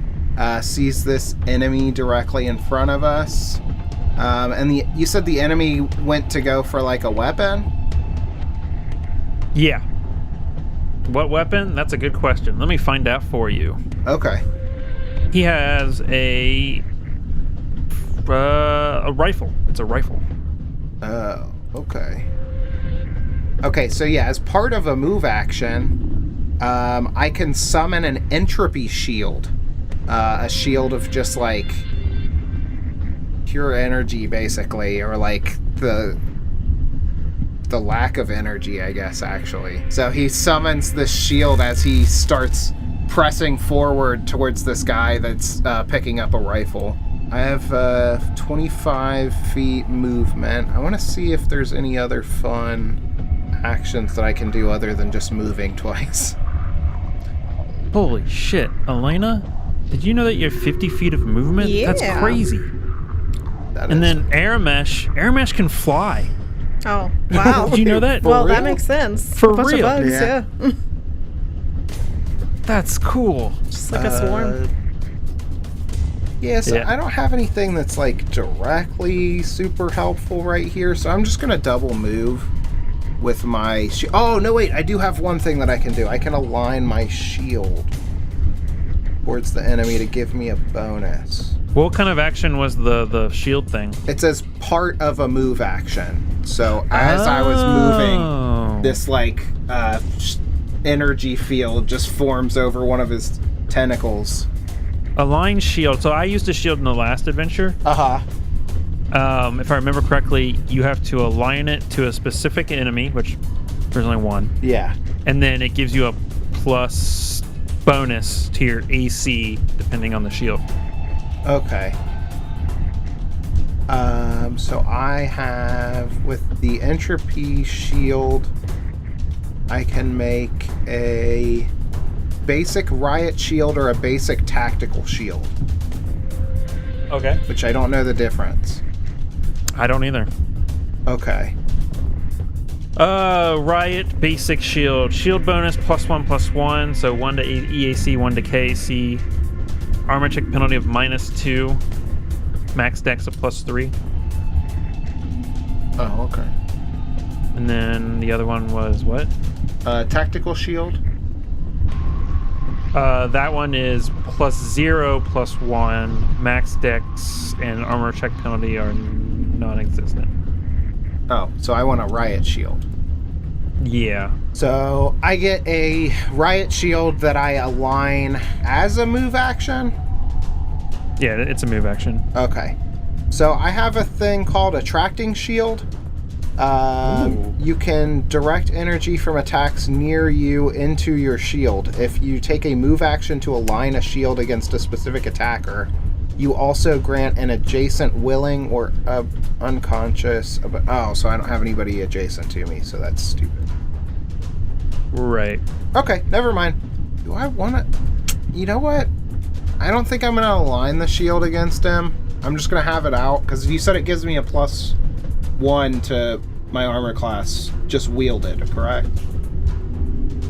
E: sees this enemy directly in front of us. And you said the enemy went to go for like a weapon?
A: Yeah. What weapon? That's a good question. Let me find out for you.
E: Okay.
A: He has a rifle. It's a rifle.
E: Oh, okay. Okay, so yeah, as part of a move action, I can summon an entropy shield. A shield of just like pure energy, basically, or like the lack of energy, I guess, actually. So he summons this shield as he starts pressing forward towards this guy that's picking up a rifle. I have 25 feet movement. I want to see if there's any other fun actions that I can do other than just moving twice.
A: Holy shit. Elena, did you know that you have 50 feet of movement?
D: Yeah.
A: That's crazy. And then Aramesh can fly.
D: Oh, wow.
A: Did you know that?
D: Well, that
E: real?
D: makes sense.
A: For
D: A bunch
A: real?
D: of bugs,
E: Yeah.
D: yeah.
A: That's cool.
D: Just like a swarm.
E: Yeah, so
A: Yeah.
E: I don't have anything that's like directly super helpful right here, so I'm just gonna double move with my oh, no, wait, I do have one thing that I can do. I can align my shield towards the enemy to give me a bonus.
A: What kind of action was the shield thing?
E: It says part of a move action. So as I was moving, this like energy field just forms over one of his tentacles.
A: Align shield. So I used a shield in the last adventure.
E: Uh-huh.
A: If I remember correctly, you have to align it to a specific enemy, which there's only one.
E: Yeah.
A: And then it gives you a plus bonus to your AC depending on the shield.
E: Okay. So I have, with the entropy shield, I can make a basic riot shield or a basic tactical shield,
A: Okay.
E: which I don't know the difference.
A: I don't either.
E: Okay.
A: Riot, basic shield. Shield bonus +1/+1, so 1 to EAC, 1 to KAC. Armor check penalty of -2. Max dex of +3.
E: Oh, okay.
A: And then the other one was what?
E: Tactical shield.
A: That one is +0/+1. Max dex and armor check penalty are non-existent.
E: Oh, so I want a riot shield.
A: Yeah.
E: So I get a riot shield that I align as a move action.
A: Yeah, it's a move action.
E: Okay. So I have a thing called attracting shield. You can direct energy from attacks near you into your shield. If you take a move action to align a shield against a specific attacker, you also grant an adjacent willing or unconscious. Oh, so I don't have anybody adjacent to me, so that's stupid.
A: Right.
E: Okay, never mind. Do I want to... You know what? I don't think I'm going to align the shield against him. I'm just going to have it out, because you said it gives me a plus +1 to my armor class just wielded, correct?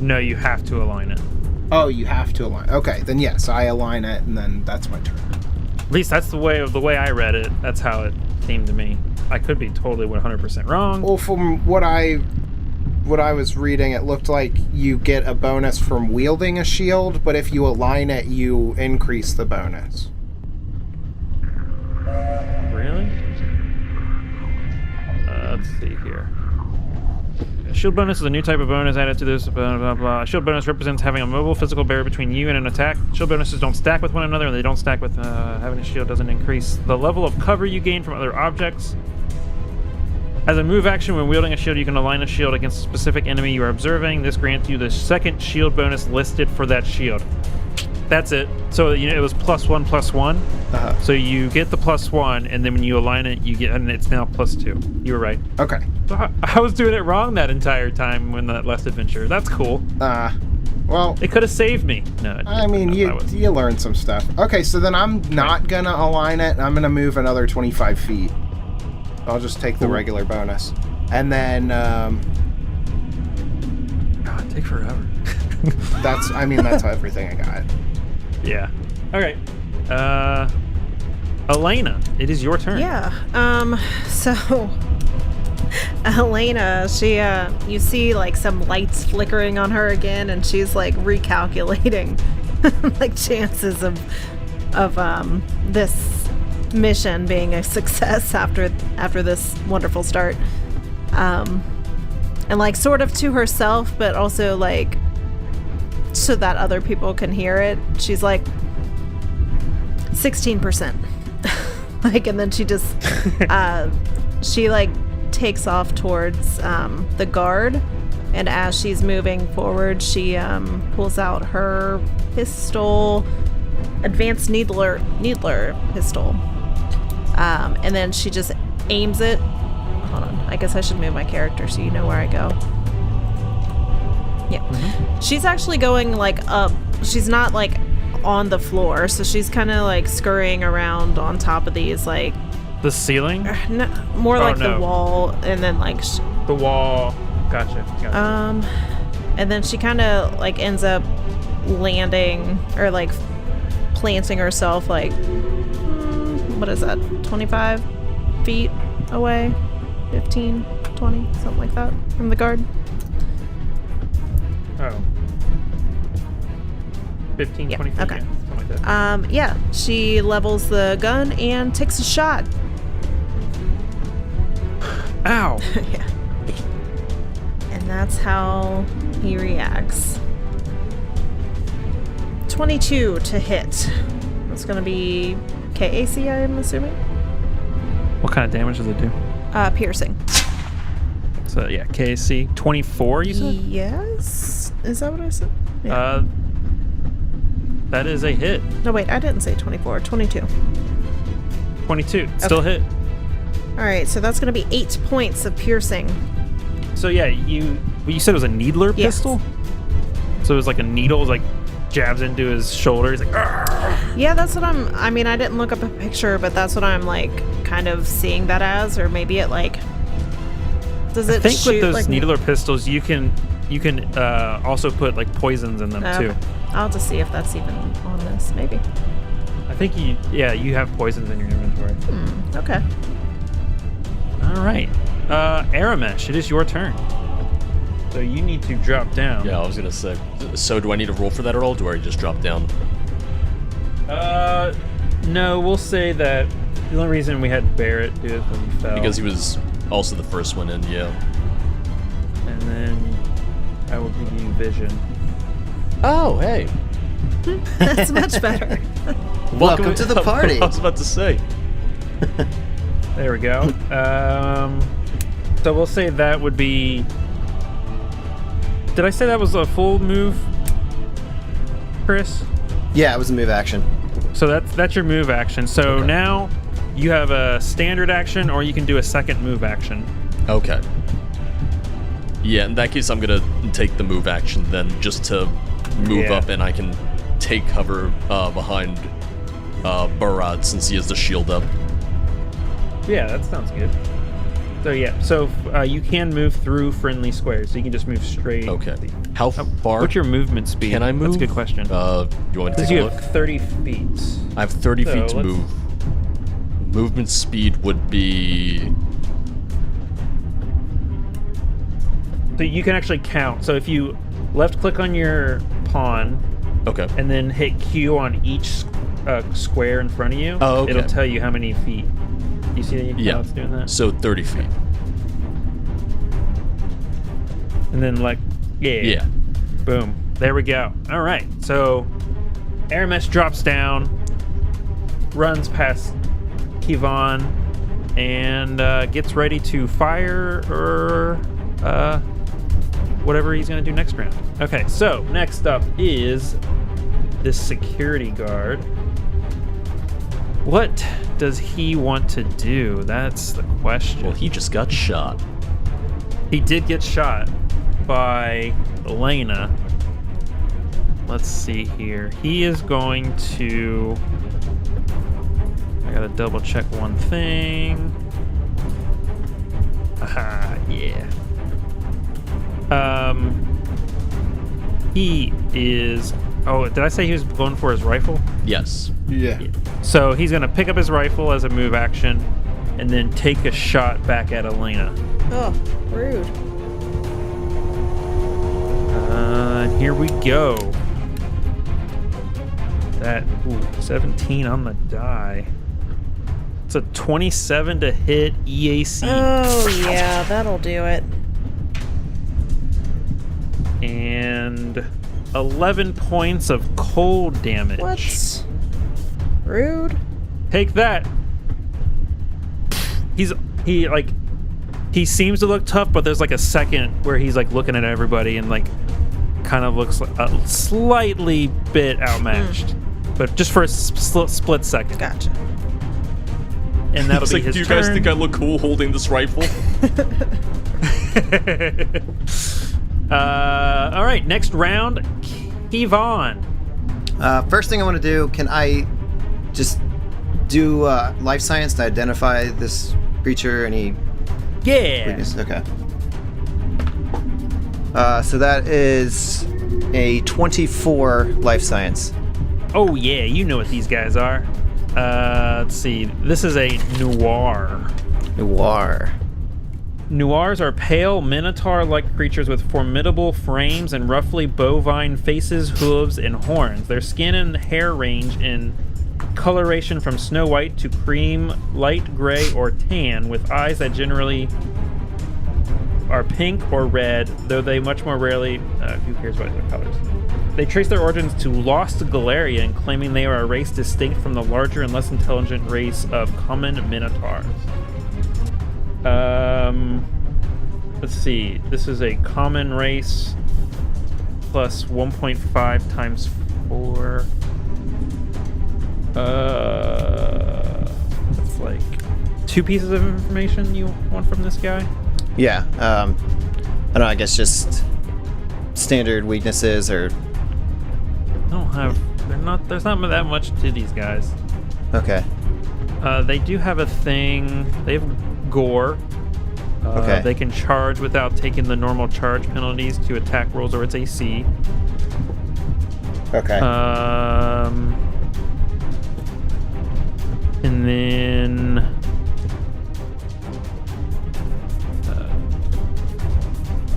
A: No, you have to align it.
E: Oh, you have to align. Okay, then yes, I align it, and then that's my turn.
A: At least that's the way I read it. That's how it seemed to me. I could be totally 100% wrong.
E: Well, from what I was reading, it looked like you get a bonus from wielding a shield, but if you align it, you increase the bonus.
A: Really? Let's see here. Shield bonus is a new type of bonus added to this. Blah, blah, blah. Shield bonus represents having a mobile physical barrier between you and an attack. Shield bonuses don't stack with one another, and they don't stack with having a shield doesn't increase the level of cover you gain from other objects. As a move action, when wielding a shield, you can align a shield against a specific enemy you are observing. This grants you the second shield bonus listed for that shield. That's it. So it was +1/+1.
E: Uh-huh.
A: So you get the +1, and then when you align it, you get, and it's now +2. You were right.
E: Okay.
A: So I was doing it wrong that entire time when that last adventure. That's cool.
E: Well,
A: It could have saved me. No,
E: I mean, you learned some stuff. Okay, so then I'm not gonna align it. I'm gonna move another 25 feet. I'll just take the regular bonus. And then,
A: God, it'd take forever.
E: that's everything I got.
A: Yeah. Okay. Elena, it is your turn.
D: Yeah. So Elena, she you see like some lights flickering on her again, and she's like recalculating like chances of this mission being a success after this wonderful start. And like sort of to herself, but also like so that other people can hear it. She's like 16%. Like, and then she just she like takes off towards the guard, and as she's moving forward, she pulls out her pistol, advanced needler pistol, and then she just aims it. Hold on, I guess I should move my character so you know where I go. Yeah. Mm-hmm. She's actually going like up. She's not like on the floor, so she's kind of like scurrying around on top of these like
A: the ceiling.
D: No, more like the wall, and then like
A: the wall. Gotcha.
D: And then she kind of like ends up landing or like planting herself like what is that? 25 feet away, 15, 20, something like that from the guard.
A: Oh. 15,
D: yeah,
A: 20 feet.
D: okay.
A: Yeah, something like that.
D: Yeah, she levels the gun and takes a shot.
A: Ow.
D: Yeah. And that's how he reacts. 22 to hit. That's going to be KAC, I'm assuming.
A: What kind of damage does it do?
D: Piercing.
A: So yeah, KAC 24. You said?
D: Yes. Is that what I said? Yeah.
A: That is a hit.
D: No, wait, I didn't say 24. 22.
A: 22. Still hit.
D: All right, so that's going to be 8 points of piercing.
A: So yeah, you said it was a needler pistol? So it was like a needle, like jabs into his shoulder. He's like, argh!
D: Yeah, that's what I mean, I didn't look up a picture, but that's what I'm like kind of seeing that as, or maybe it like, does it
A: I think
D: shoot,
A: with those
D: like,
A: needler pistols, you can also put like poisons in them too.
D: I'll just see if that's even on this, maybe.
A: I think you have poisons in your inventory.
D: Okay.
A: All right. Aramesh, it is your turn. So you need to drop down.
C: Yeah, I was gonna say. So do I need to roll for that at all? Do I just drop down?
A: No, we'll say that the only reason we had Barrett do it was he fell.
C: Because he was also the first one in, yeah.
A: And then I will give you vision.
C: Oh, hey.
D: That's much better.
B: Welcome to the party.
C: I was about to say.
A: There we go. So we'll say that would be... Did I say that was a full move, Chris?
B: Yeah, it was a move action.
A: So that's your move action. So now you have a standard action, or you can do a second move action.
C: Okay. Yeah, in that case, I'm gonna take the move action then, just to move up, and I can take cover behind Barad since he has the shield up.
A: Yeah, that sounds good. So yeah, so you can move through friendly squares. So you can just move straight.
C: Okay. How far
A: What's your movement speed?
C: can I move?
A: That's a good question.
C: You want me to
A: Because
C: take
A: you
C: a look?
A: have 30 feet.
C: I have 30
A: So
C: feet to
A: let's-
C: move. Movement speed would be...
A: So you can actually count. So if you left click on your pawn
C: Okay.
A: and then hit Q on each square in front of you,
C: Oh, okay.
A: it'll tell you how many feet. You see how
C: Yeah.
A: it's doing that?
C: So 30 feet.
A: And then
C: Yeah.
A: Boom. There we go. All right. So Aramis drops down, runs past Kivon, and gets ready to fire or whatever he's going to do next round. Okay. So next up is this security guard. What does he want to do? That's the question.
C: Well, he just got shot.
A: He did get shot by Elena. Let's see here. He is going to... I gotta double check one thing. Aha, yeah. He is... Oh, did I say he was going for his rifle?
C: Yes.
E: Yeah.
A: So he's gonna pick up his rifle as a move action and then take a shot back at Elena.
D: Oh, rude.
A: And here we go. That 17 on the die. It's a 27 to hit EAC.
D: Oh, yeah, that'll do it.
A: And 11 points of cold damage.
D: What? Rude.
A: Take that. He seems to look tough, but there's like a second where he's like looking at everybody and like kind of looks like a slightly bit outmatched, but just for a split second.
D: Gotcha.
A: And that'll
C: It's
A: be
C: like,
A: his
C: do you
A: turn.
C: guys think I look cool holding this rifle?
A: All right, next round, Kivon.
B: First thing I want to do, can I just do life science to identify this creature? Any
A: Yeah.
B: weakness? Okay. So that is a 24 life science.
A: Oh yeah, you know what these guys are. Let's see. This is a noir.
B: Noir.
A: Noirs are pale, minotaur-like creatures with formidable frames and roughly bovine faces, hooves, and horns. Their skin and hair range in coloration from snow white to cream, light gray, or tan, with eyes that generally are pink or red, though they much more rarely... who cares about their colors? They trace their origins to Lost Galeria, claiming they are a race distinct from the larger and less intelligent race of common minotaurs. Let's see. This is a common race plus 1.5 times 4. That's like 2 pieces of information you want from this guy?
B: Yeah. I don't know. I guess just standard weaknesses or.
A: I don't have. There's not that much to these guys.
B: Okay.
A: They do have a thing. They have gore.
B: Okay.
A: They can charge without taking the normal charge penalties to attack rolls or its AC.
B: Okay.
A: And then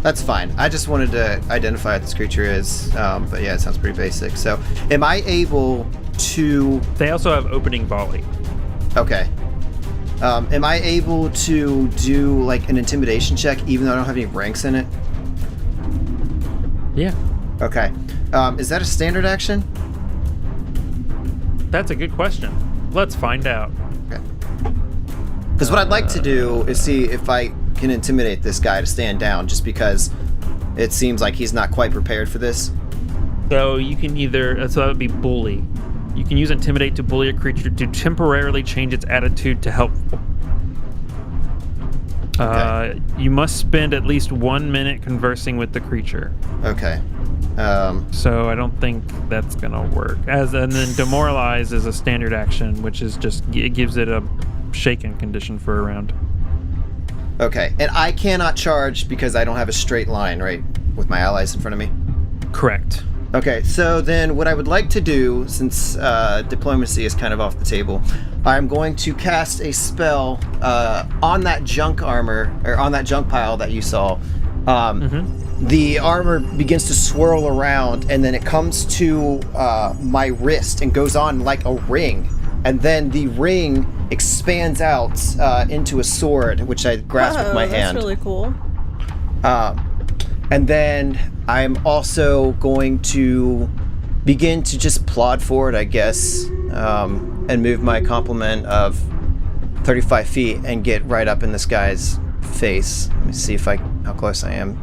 B: That's fine. I just wanted to identify what this creature is. But yeah, it sounds pretty basic. So, am I able to?
A: they also have opening volley.
B: Okay. Am I able to do like an intimidation check, even though I don't have any ranks in it?
A: Yeah,
B: Okay. Is that a standard action?
A: that's a good question. Let's find out.
B: Okay. Because what I'd like to do is see if I can intimidate this guy to stand down, just because it seems like he's not quite prepared for this.
A: So you can either, so that would be bully. You can use intimidate to bully a creature to temporarily change its attitude to helpful.
B: Okay.
A: You must spend at least 1 minute conversing with the creature.
B: Okay.
A: So I don't think that's gonna work. And then demoralize is a standard action, which is just it gives it a shaken condition for a round.
B: Okay, and I cannot charge because I don't have a straight line, right, with my allies in front of me?
A: Correct.
B: Okay, so then what I would like to do, since diplomacy is kind of off the table, I'm going to cast a spell on that junk armor, or on that junk pile that you saw. The armor begins to swirl around, and then it comes to my wrist and goes on like a ring. And then the ring expands out into a sword, which I grasp with my hand.
D: That's really cool.
B: And then I'm also going to begin to just plod forward, I guess, and move my complement of 35 feet and get right up in this guy's face. Let me see how close I am.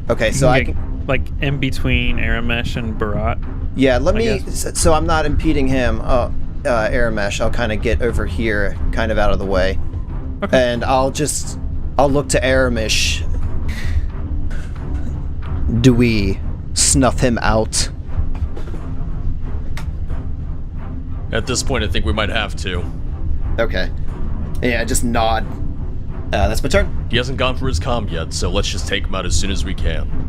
B: Okay, so I can,
A: like in between Aramesh and Barat.
B: Yeah, let me. So I'm not impeding him. Aramesh, I'll kind of get over here, kind of out of the way, and I'll look to Aramesh. Do we snuff him out?
C: At this point, I think we might have to.
B: Okay. Yeah, just nod. That's my turn.
C: He hasn't gone for his comm yet, so let's just take him out as soon as we can.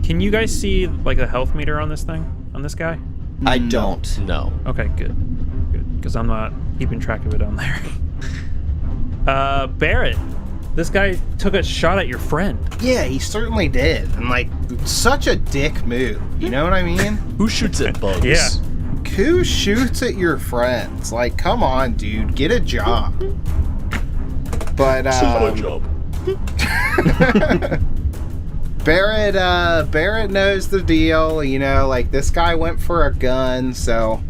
A: Can you guys see like a health meter on this thing? On this guy?
B: I don't.
C: No.
A: Okay, good. Because I'm not keeping track of it on there. Barrett, this guy took a shot at your friend.
E: Yeah, he certainly did. And, like, such a dick move. You know what I mean?
C: Who shoots at bugs?
A: Yeah.
E: Who shoots at your friends? Like, come on, dude. Get a job. But,
C: job.
E: Barrett knows the deal, you know, like, this guy went for a gun, so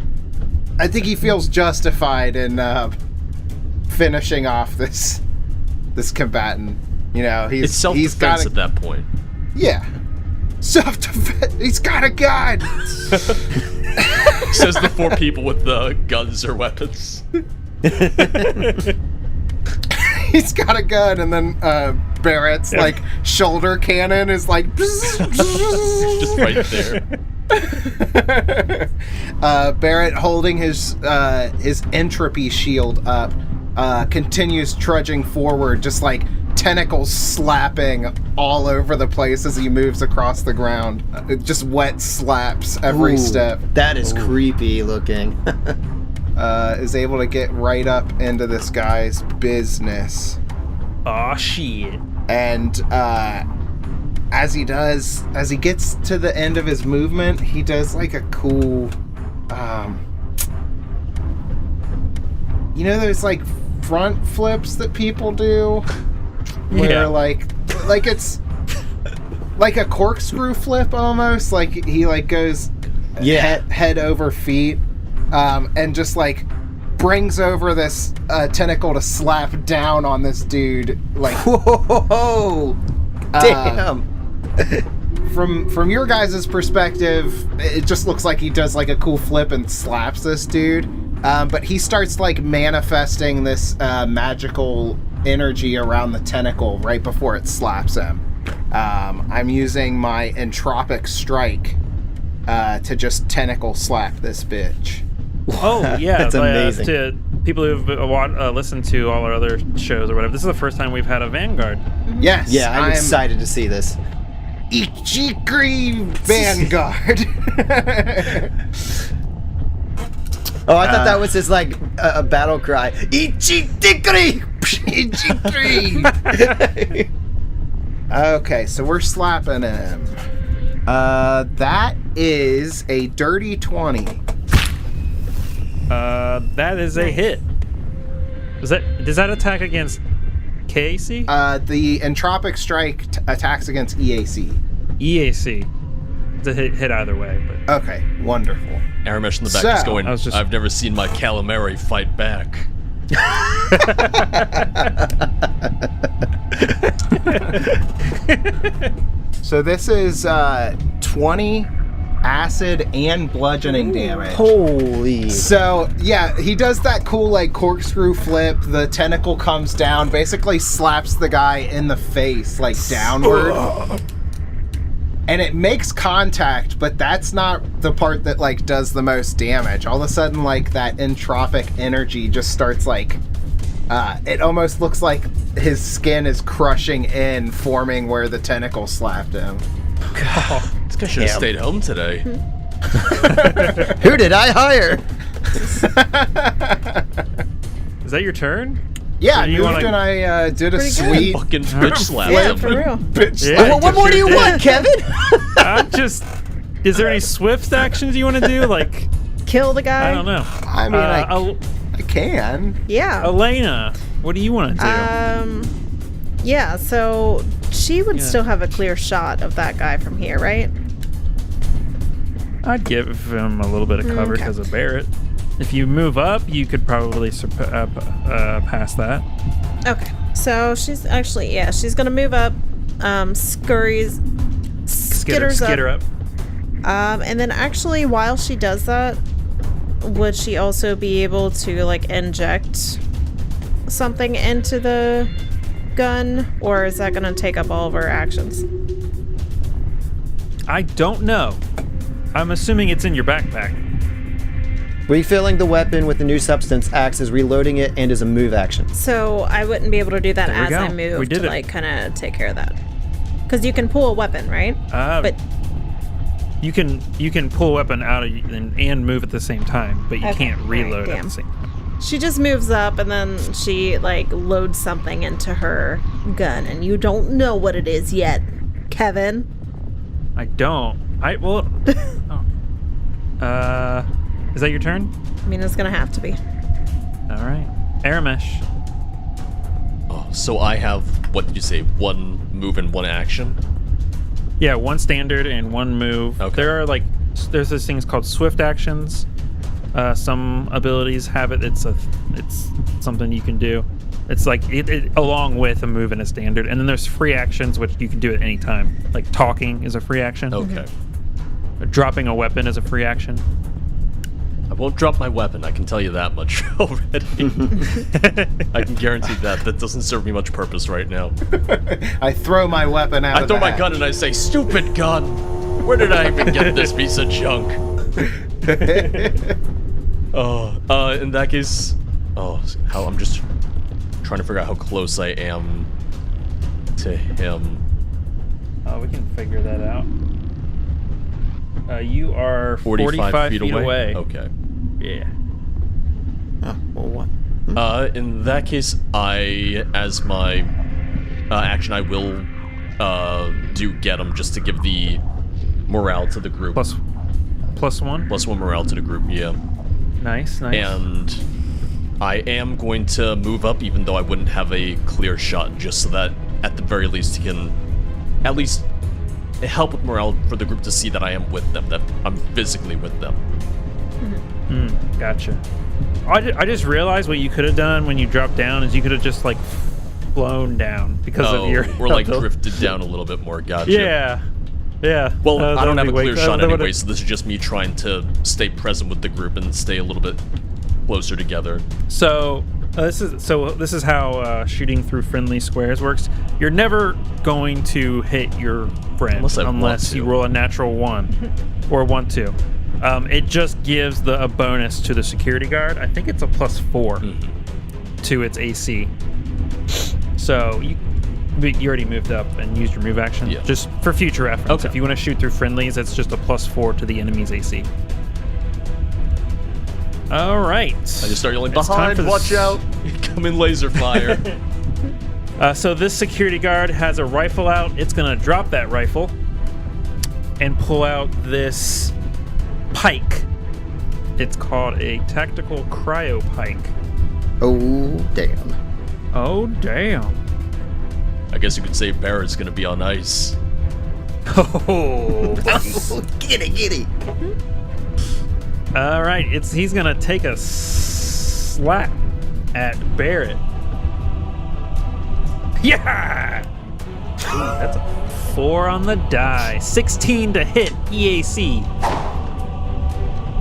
E: I think he feels justified in finishing off this combatant. You know,
C: it's self-defense at that point.
E: Yeah. Self-defense. He's got a gun!
C: Says the four people with the guns or weapons.
E: He's got a gun, and then Barrett's like shoulder cannon is like
C: just right there.
E: Barrett, holding his entropy shield up, continues trudging forward, just like tentacles slapping all over the place as he moves across the ground. Just wet slaps every step.
B: That is creepy looking.
E: Is able to get right up into this guy's business.
A: Aw, shit.
E: And as he gets to the end of his movement, he does like a cool, you know those like front flips that people do? Where like it's like a corkscrew flip almost, like he like goes head over feet. And just like brings over this tentacle to slap down on this dude. Like,
B: whoa, damn!
E: From your guys' perspective, it just looks like he does like a cool flip and slaps this dude. But he starts like manifesting this magical energy around the tentacle right before it slaps him. I'm using my entropic strike to just tentacle slap this bitch.
A: Oh yeah,
B: that's amazing.
A: To people who've listened to all our other shows or whatever, this is the first time we've had a Vanguard.
E: Yes,
B: yeah, I'm excited to see this.
E: Ichikri Vanguard.
B: Oh, I thought that was his like a battle cry. Ichikri, Ichikri.
E: Okay, so we're slapping him. That is a dirty 20.
A: That is a hit. Does that attack against KAC?
E: The entropic strike attacks against EAC.
A: EAC. It's a hit either way. But.
E: Okay, wonderful.
C: Aramesh in the back is going, I've never seen my calamari fight back.
E: So this is 20 acid and bludgeoning damage.
B: Holy.
E: So yeah, he does that cool like corkscrew flip. The tentacle comes down, basically slaps the guy in the face like downward. and it makes contact, but that's not the part that like does the most damage. All of a sudden, like that entropic energy just starts like it almost looks like his skin is crushing in, forming where the tentacle slapped him.
C: God, this guy should have stayed home today.
B: Who did I hire?
A: Is that your turn?
E: Yeah,
A: Or
E: I
A: do you
E: moved
A: wanna-
E: and I did a
D: Pretty good.
E: sweet
C: Fucking bitch slap
D: Yeah,
C: him.
D: for real.
E: bitch
A: Yeah.
E: slap.
B: Well, what more do you want, Kevin?
A: Is there any swift actions you want to do? Like,
D: Kill the guy.
A: I don't know.
E: I mean, I can.
D: Yeah.
A: Elena, what do you want to do?
D: Yeah, so she would
A: Yeah.
D: still have a clear shot of that guy from here, right?
A: I'd give him a little bit of cover
D: Okay.
A: because of Barrett. If you move up, you could probably pass that.
D: Okay. So she's actually, yeah, she's gonna move up, skitters
A: Skitter up.
D: And then actually, while she does that, would she also be able to like inject something into the gun, or is that gonna take up all of her actions?
A: I don't know. I'm assuming it's in your backpack.
B: Refilling the weapon with the new substance acts as reloading it and is a move action.
D: So I wouldn't be able to do that
A: There we
D: as I
A: go. We
D: move
A: did
D: to
A: it.
D: like kind of take care of that. Because you can pull a weapon, right? But
A: you can pull a weapon out of and move at the same time, but you
D: Okay.
A: can't reload
D: Alright,
A: at the same time.
D: she just moves up and then she like loads something into her gun, and you don't know what it is yet, Kevin.
A: I don't. Oh. Is that your turn?
D: I mean, it's gonna have to be.
A: All right. Aramesh.
C: Oh, so I have, what did you say, one move and one action?
A: Yeah, one standard and one move.
C: Okay.
A: There's this things called swift actions. Some abilities have it. It's something you can do. It's like it along with a move and a standard. And then there's free actions, which you can do at any time. Like talking is a free action.
C: Okay.
A: Dropping a weapon is a free action.
C: I won't drop my weapon, I can tell you that much already. I can guarantee that. That doesn't serve me much purpose right now.
E: I throw my weapon out
C: I
E: of
C: throw
E: the
C: my
E: hatch.
C: gun and I say, "Stupid gun! Where did I even get this piece of junk?" In that case, how I'm just trying to figure out how close I am to him.
A: We can figure that out. You are
C: 45 feet away.
A: Okay.
C: Okay.
A: Yeah.
B: Oh, well, what?
C: In that case, as my action, I will do get him just to give the morale to the group.
A: Plus one.
C: Plus one morale to the group, yeah.
A: Nice.
C: And I am going to move up, even though I wouldn't have a clear shot, just so that at the very least he can at least help with morale for the group to see that I am with them, that I'm physically with them.
A: Gotcha. I just realized what you could have done when you dropped down is you could have just like flown down because of your.
C: Or like drifted down a little bit more. Gotcha.
A: Yeah. Yeah.
C: Well, I
A: that
C: don't
A: would
C: have a
A: be
C: clear
A: way-
C: shot
A: that
C: anyway,
A: would've-
C: so this is just me trying to stay present with the group and stay a little bit closer together.
A: So this is how shooting through friendly squares works. You're never going to hit your friend
C: Unless I want
A: you
C: to.
A: roll a natural 1 or want to. It just gives a bonus to the security guard. I think it's a +4 to its AC. So you already moved up and used your move action.
C: Yeah.
A: Just for future reference.
C: Okay.
A: If you want to shoot through friendlies, it's just a +4 to the enemy's AC. All right.
C: I just start yelling,
A: It's time
C: "Behind!
A: for the
C: Watch out! Incoming laser fire!"
A: So this security guard has a rifle out. It's gonna drop that rifle and pull out this pike. It's called a tactical cryo pike.
B: Oh, damn.
A: Oh damn!
C: I guess you could say Barrett's gonna be on ice.
A: Oh.
B: Get it.
A: All right. He's gonna take a slap at Barrett. Yeah. Ooh, that's a 4 on the die. 16 to hit EAC.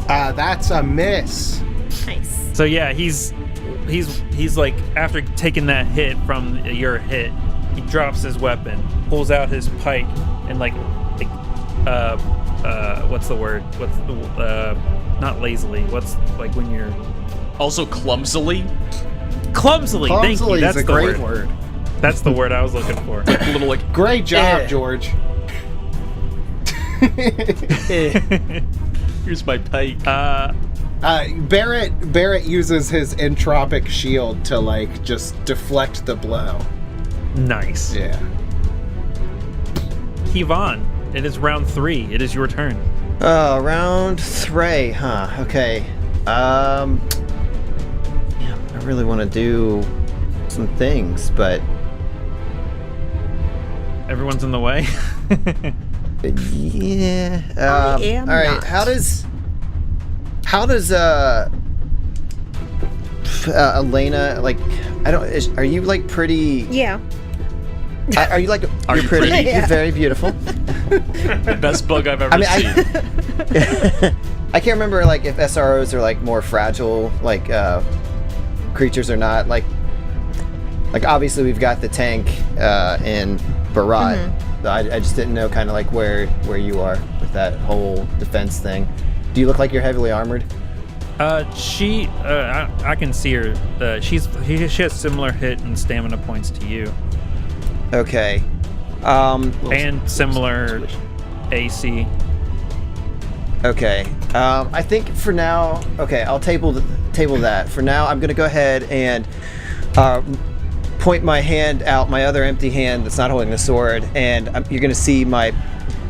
E: That's a miss.
D: Nice.
A: So yeah, he's like, after taking that hit from your hit, he drops his weapon, pulls out his pike, and like what's the word? What's the not lazily? What's like when you're
C: Also clumsily.
A: clumsily? Thank you.
E: Clumsily
A: That's
E: is a
A: the
E: great
A: word.
E: word.
A: That's the word I was looking for.
C: A little like
E: Great job, George.
C: here's my pike.
E: Barrett uses his entropic shield to like just deflect the blow.
A: Nice.
E: Yeah.
A: Kevon, it is round 3. It is your turn.
B: Oh, round 3, huh? Okay. Yeah, I really want to do some things, but
A: Everyone's in the way.
B: yeah.
D: I am
B: all right.
D: not.
B: How does Elena, like, I don't, are you like pretty?
D: Yeah.
B: Are you like?
C: Are
B: you're
C: you
B: pretty?
C: pretty?
B: You're very beautiful.
C: Best bug I've ever
B: I mean,
C: seen.
B: I can't remember like if SROs are like more fragile like creatures or not. Like obviously we've got the tank in Barat.
D: Mm-hmm.
B: I just didn't know kind of like where you are with that whole defense thing. Do you look like you're heavily armored?
A: She, I can see her. She has similar hit and stamina points to you,
B: Okay.
A: and similar AC.
B: Okay. I think for now, okay, I'll table that. For now, I'm gonna go ahead and point my hand out, my other empty hand that's not holding the sword, and you're gonna see my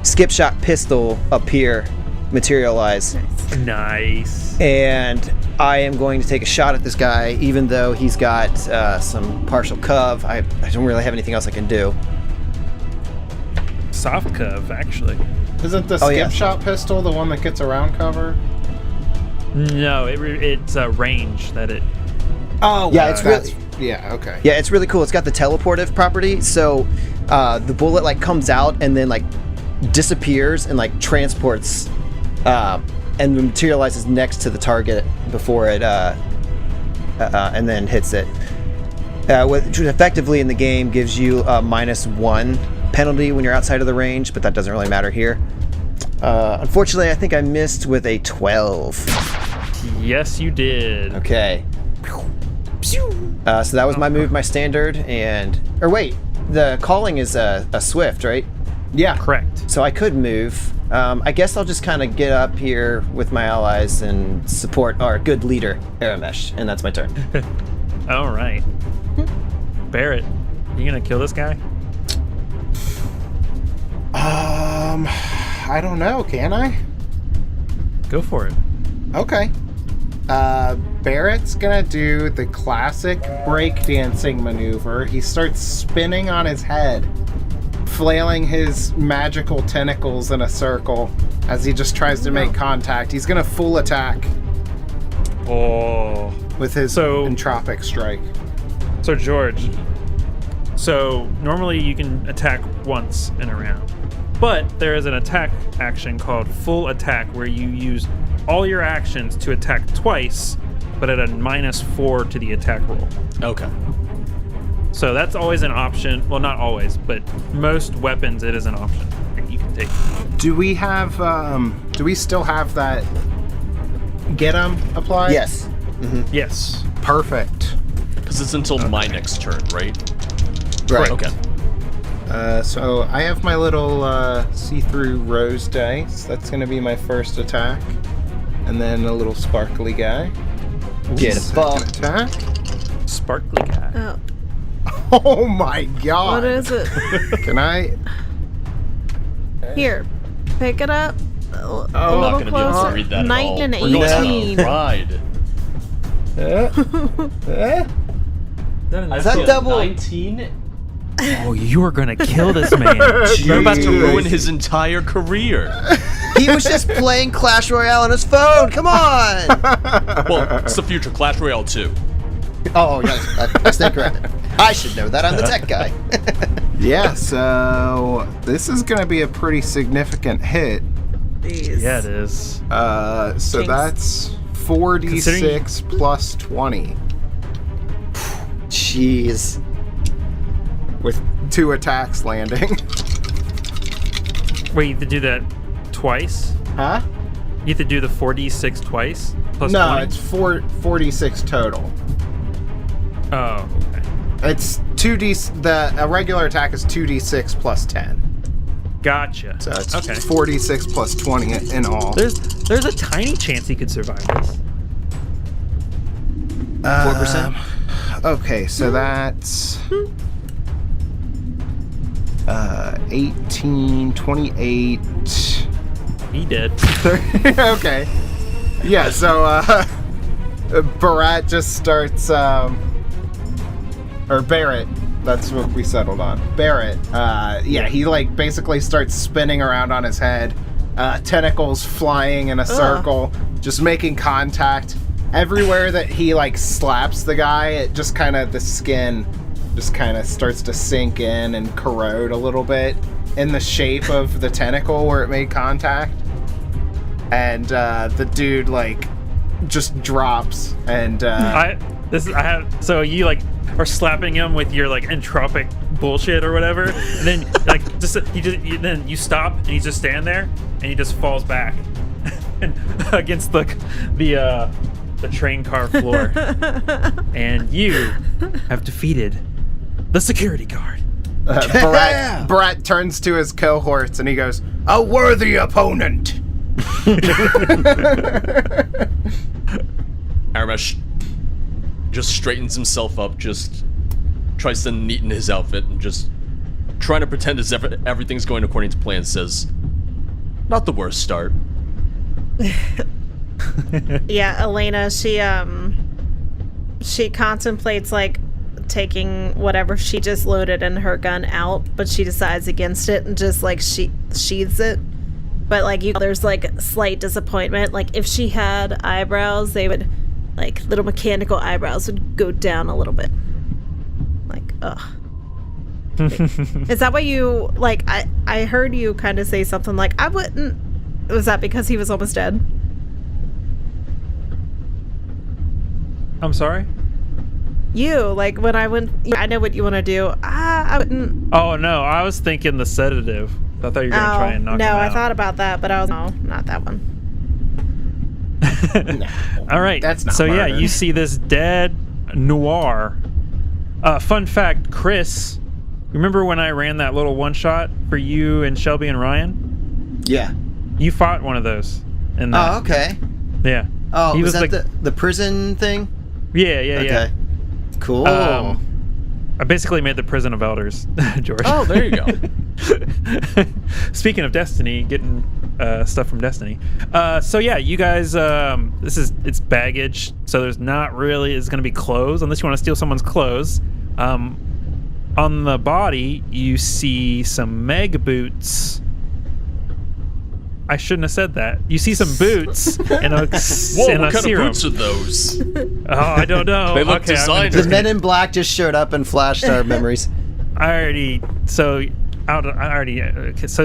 B: skip shot pistol appear, materialize.
A: Nice.
B: And I am going to take a shot at this guy, even though he's got some partial cov. I don't really have anything else I can do.
A: Soft cove, actually.
E: Isn't the
B: Oh,
E: skip
B: yeah.
E: shot pistol the one that gets around cover?
A: No, it's a range that it.
E: Oh,
B: Yeah, it's
E: that's-
B: really-
E: Yeah, okay.
B: Yeah, it's really cool. It's got the teleportive property, so the bullet like comes out and then like disappears and like transports and materializes next to the target before it and then hits it. Which effectively in the game gives you a -1 penalty when you're outside of the range, but that doesn't really matter here. Unfortunately, I think I missed with a 12.
A: Yes, you did.
B: Okay. So that was my move, my standard, or wait, the calling is a swift, right?
E: Yeah.
A: Correct.
B: So I could move. I guess I'll just kind of get up here with my allies and support our good leader, Aramesh, and that's my turn.
A: All right. Barrett, you gonna kill this guy?
E: I don't know, can I?
A: Go for it.
E: Okay. Barrett's gonna do the classic breakdancing maneuver. He starts spinning on his head, flailing his magical tentacles in a circle as he just tries to make contact. He's gonna full attack
A: Oh.
E: with his
A: So-
E: entropic strike.
A: So George, so normally you can attack once in a round, but there is an attack action called full attack where you use all your actions to attack twice, but at a -4 to the attack roll.
C: Okay.
A: So that's always an option. Well, not always, but most weapons it is an option that you can take.
E: Do we have, do we still have that get 'em applied?
B: Yes.
A: Yes.
E: Perfect.
C: Because it's until my next turn, right?
B: Right.
C: Okay.
E: So I have my little see-through rose dice. That's going to be my first attack. And then a little sparkly guy.
B: Get a ball.
E: Second attack.
A: Sparkly guy.
D: Oh,
E: Oh my god.
D: what is it?
E: Can I?
D: Here, pick it up. A
C: I'm
D: little
C: not going to be able
D: closer.
C: to read that at
D: 9
C: all.
D: and
C: We're going on
D: 18.
C: a ride.
B: Is that double?
C: 19?
A: Oh, you are gonna kill this man.
C: You're about to
E: Jeez.
C: ruin his entire career.
B: He was just playing Clash Royale on his phone. Come on.
C: Well, it's the future Clash Royale 2.
B: Oh, yes. I stand corrected. I should know that. I'm the tech guy.
E: Yeah, so this is going to be a pretty significant hit.
D: Jeez.
A: Yeah, it is.
E: So
D: Jinx.
E: that's 4d6 plus 20
B: Jeez.
E: with 2 attacks landing.
A: Wait, to do that twice.
E: Huh?
A: You have to do the 4d6 twice. Plus
E: No,
A: 20?
E: it's 46 total.
A: Oh, okay.
E: It's 2d. A regular attack is 2d6 plus 10.
A: Gotcha.
E: So it's
A: okay.
E: 46 plus 20 in all.
A: There's a tiny chance he could survive this.
B: 4%.
E: Okay, so that's 18, 28.
A: He did.
E: Okay. Yeah, so Barat just starts or Barrett, that's what we settled on. Barrett, he like basically starts spinning around on his head, tentacles flying in a circle, just making contact. Everywhere that he like slaps the guy, it just kind of, the skin just kind of starts to sink in and corrode a little bit in the shape of the tentacle where it made contact. And the dude like just drops and
A: so you like are slapping him with your like entropic bullshit or whatever, and then like then you stop and he's just standing there and he just falls back and against the train car floor. And you have defeated the security guard.
E: Barat turns to his cohorts and he goes, "A worthy opponent."
C: Aramesh just straightens himself up, just tries to neaten his outfit, and just trying to pretend as if everything's going according to plan, says, "Not the worst start."
D: Yeah, Elena, she contemplates like taking whatever she just loaded in her gun out, but she decides against it and just like sheathes it. But like there's like slight disappointment. Like if she had eyebrows, they would, like little mechanical eyebrows would go down a little bit. Like, ugh. Is that what you like? I heard you kind of say something like, I wouldn't. Was that because he was almost dead?
A: I'm sorry?
D: You, like when I went, I know what you want to do. I wouldn't.
A: Oh no, I was thinking the sedative. I thought you were gonna try and knock him out.
D: No, I thought about that, but I was, no, not that one.
E: No,
A: all right,
E: that's not
A: so
E: murder.
A: yeah, you see this dead noir. Fun fact, Chris, remember when I ran that little one shot for you and Shelby and Ryan?
B: Yeah.
A: You fought one of those in that.
B: Oh, okay.
A: Yeah.
B: Oh,
A: He
B: was
A: was
B: that the prison thing?
A: Yeah.
B: Okay. Cool.
A: I basically made the prison of elders, George.
C: Oh, there you go.
A: Speaking of Destiny, getting stuff from Destiny. So yeah, you guys, it's baggage, so there's not really, it's going to be clothes, unless you want to steal someone's clothes. On the body, you see some Meg boots. I shouldn't have said that. You see some boots and a,
C: Whoa,
A: and
C: what
A: a
C: kind
A: serum.
C: of boots are those?
A: Oh, I don't know.
C: They look
A: Okay,
C: designed.
B: The Men in Black just showed up and flashed our memories.
A: okay, so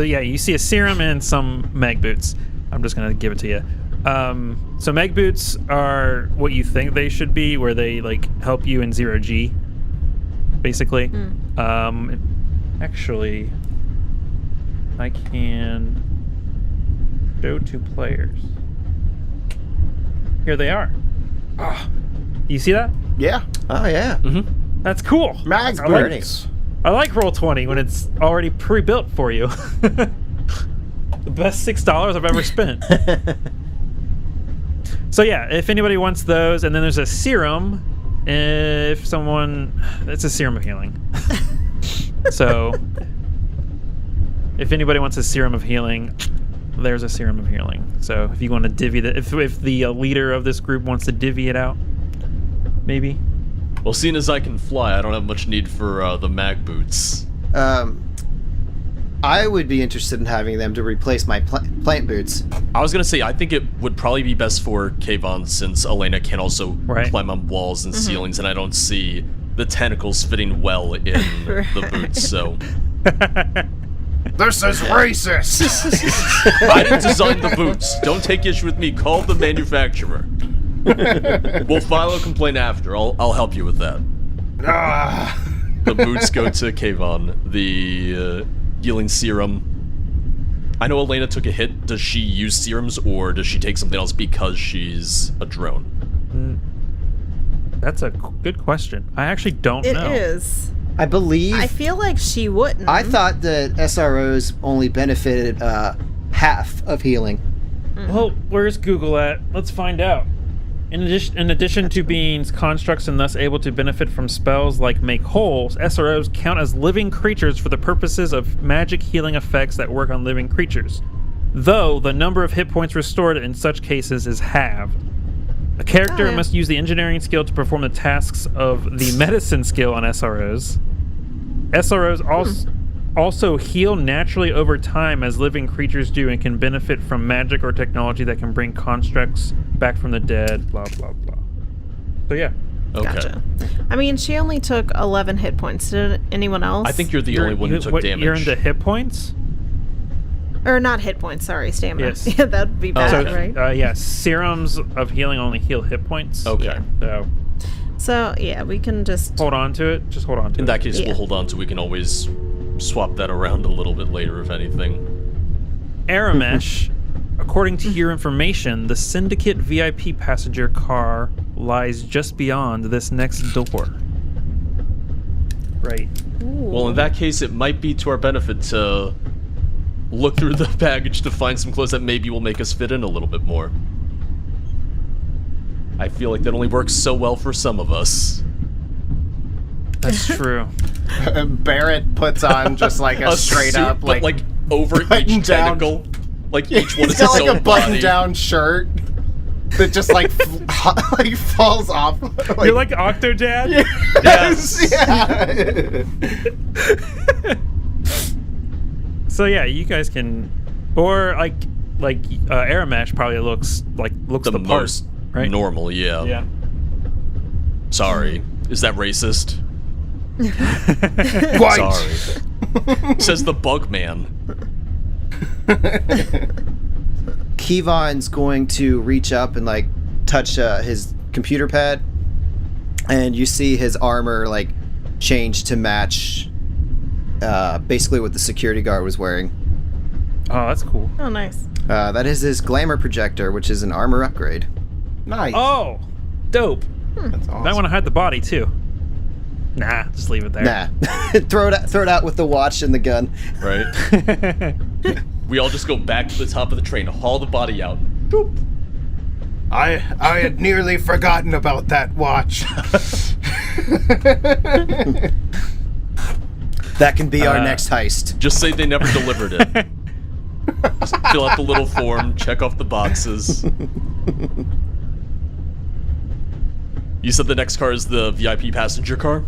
A: yeah, you see a serum and some Meg boots. I'm just gonna give it to you. So Meg boots are what you think they should be, where they like help you in 0G, basically. Actually, I can show to players. Here they are. You see that?
E: Yeah.
B: Oh, yeah.
A: That's cool.
E: Mag
A: I like
E: boots.
A: I like Roll20 when it's already pre-built for you. The best $6 I've ever spent. So yeah, if anybody wants those, and then there's a serum. If someone, it's a serum of healing. So if anybody wants a serum of healing, there's a serum of healing. So if you want to divvy that, if the leader of this group wants to divvy it out, maybe.
C: Well, seeing as I can fly, I don't have much need for the mag boots.
B: I would be interested in having them to replace my plant boots.
C: I was gonna say, I think it would probably be best for Kayvon, since Elena can also climb on walls and ceilings, and I don't see the tentacles fitting well in the boots, so...
E: This is racist.
C: I didn't design the boots. Don't take issue with me. Call the manufacturer. We'll file a complaint after. I'll help you with that. The boots go to Kayvon. The healing serum, I know Elena took a hit. Does she use serums, or does she take something else because she's a drone?
A: That's a good question. I actually don't know.
D: It is.
B: I believe.
D: I feel like she wouldn't.
B: I thought that SROs only benefited half of healing.
A: Well, where's Google at? Let's find out. In addition to being constructs and thus able to benefit from spells like Make Wholes, SROs count as living creatures for the purposes of magic healing effects that work on living creatures, though the number of hit points restored in such cases is halved. A character must use the engineering skill to perform the tasks of the medicine skill on SROs. SROs also heal naturally over time as living creatures do, and can benefit from magic or technology that can bring constructs back from the dead, blah, blah, blah. So yeah.
C: Okay.
D: Gotcha. I mean, she only took 11 hit points. Did anyone else?
C: I think you're the only one who took damage.
A: You're into hit points?
D: Or not hit points, sorry, stamina.
A: Yes.
D: Yeah, that'd be bad, right?
A: Yeah, serums of healing only heal hit points.
C: Okay.
A: Yeah.
D: So, yeah, we can just...
A: Hold on to it. Just hold on to it.
C: In that case, we'll hold on to. We can always swap that around a little bit later, if anything.
A: Aramesh, according to your information, the Syndicate VIP passenger car lies just beyond this next door. Right.
C: Well, in that case, it might be to our benefit to look through the baggage to find some clothes that maybe will make us fit in a little bit more. I feel like that only works so well for some of us.
A: That's true.
E: Barrett puts on just like a straight
C: suit,
E: up,
C: but like over each
E: down.
C: tentacle. Like each one
E: He's
C: is
E: got
C: its
E: like
C: own
E: a button
C: body.
E: down shirt that just like like falls off. Like,
A: You're like Octodad?
E: yes, yeah.
A: So yeah, you guys can, or like Aramesh probably looks
C: The
A: the part,
C: most
A: right?
C: normal, yeah.
A: Yeah.
C: Sorry. Is that racist?
E: Quite.
C: Sorry. Says the bug man.
B: Kevon's going to reach up and like touch his computer pad, and you see his armor like change to match basically what the security guard was wearing.
A: Oh, that's cool.
D: Oh, nice.
B: That is his glamour projector, which is an armor upgrade.
E: Nice.
A: Oh, dope.
E: That's awesome.
A: Might want to hide the body too. Nah, just leave it there.
B: Nah, throw it out with the watch and the gun.
C: Right? We all just go back to the top of the train, haul the body out. Boop.
F: I had nearly forgotten about that watch.
B: That can be our next heist.
C: Just say they never delivered it. Just fill out the little form, check off the boxes. You said the next car is the VIP passenger car?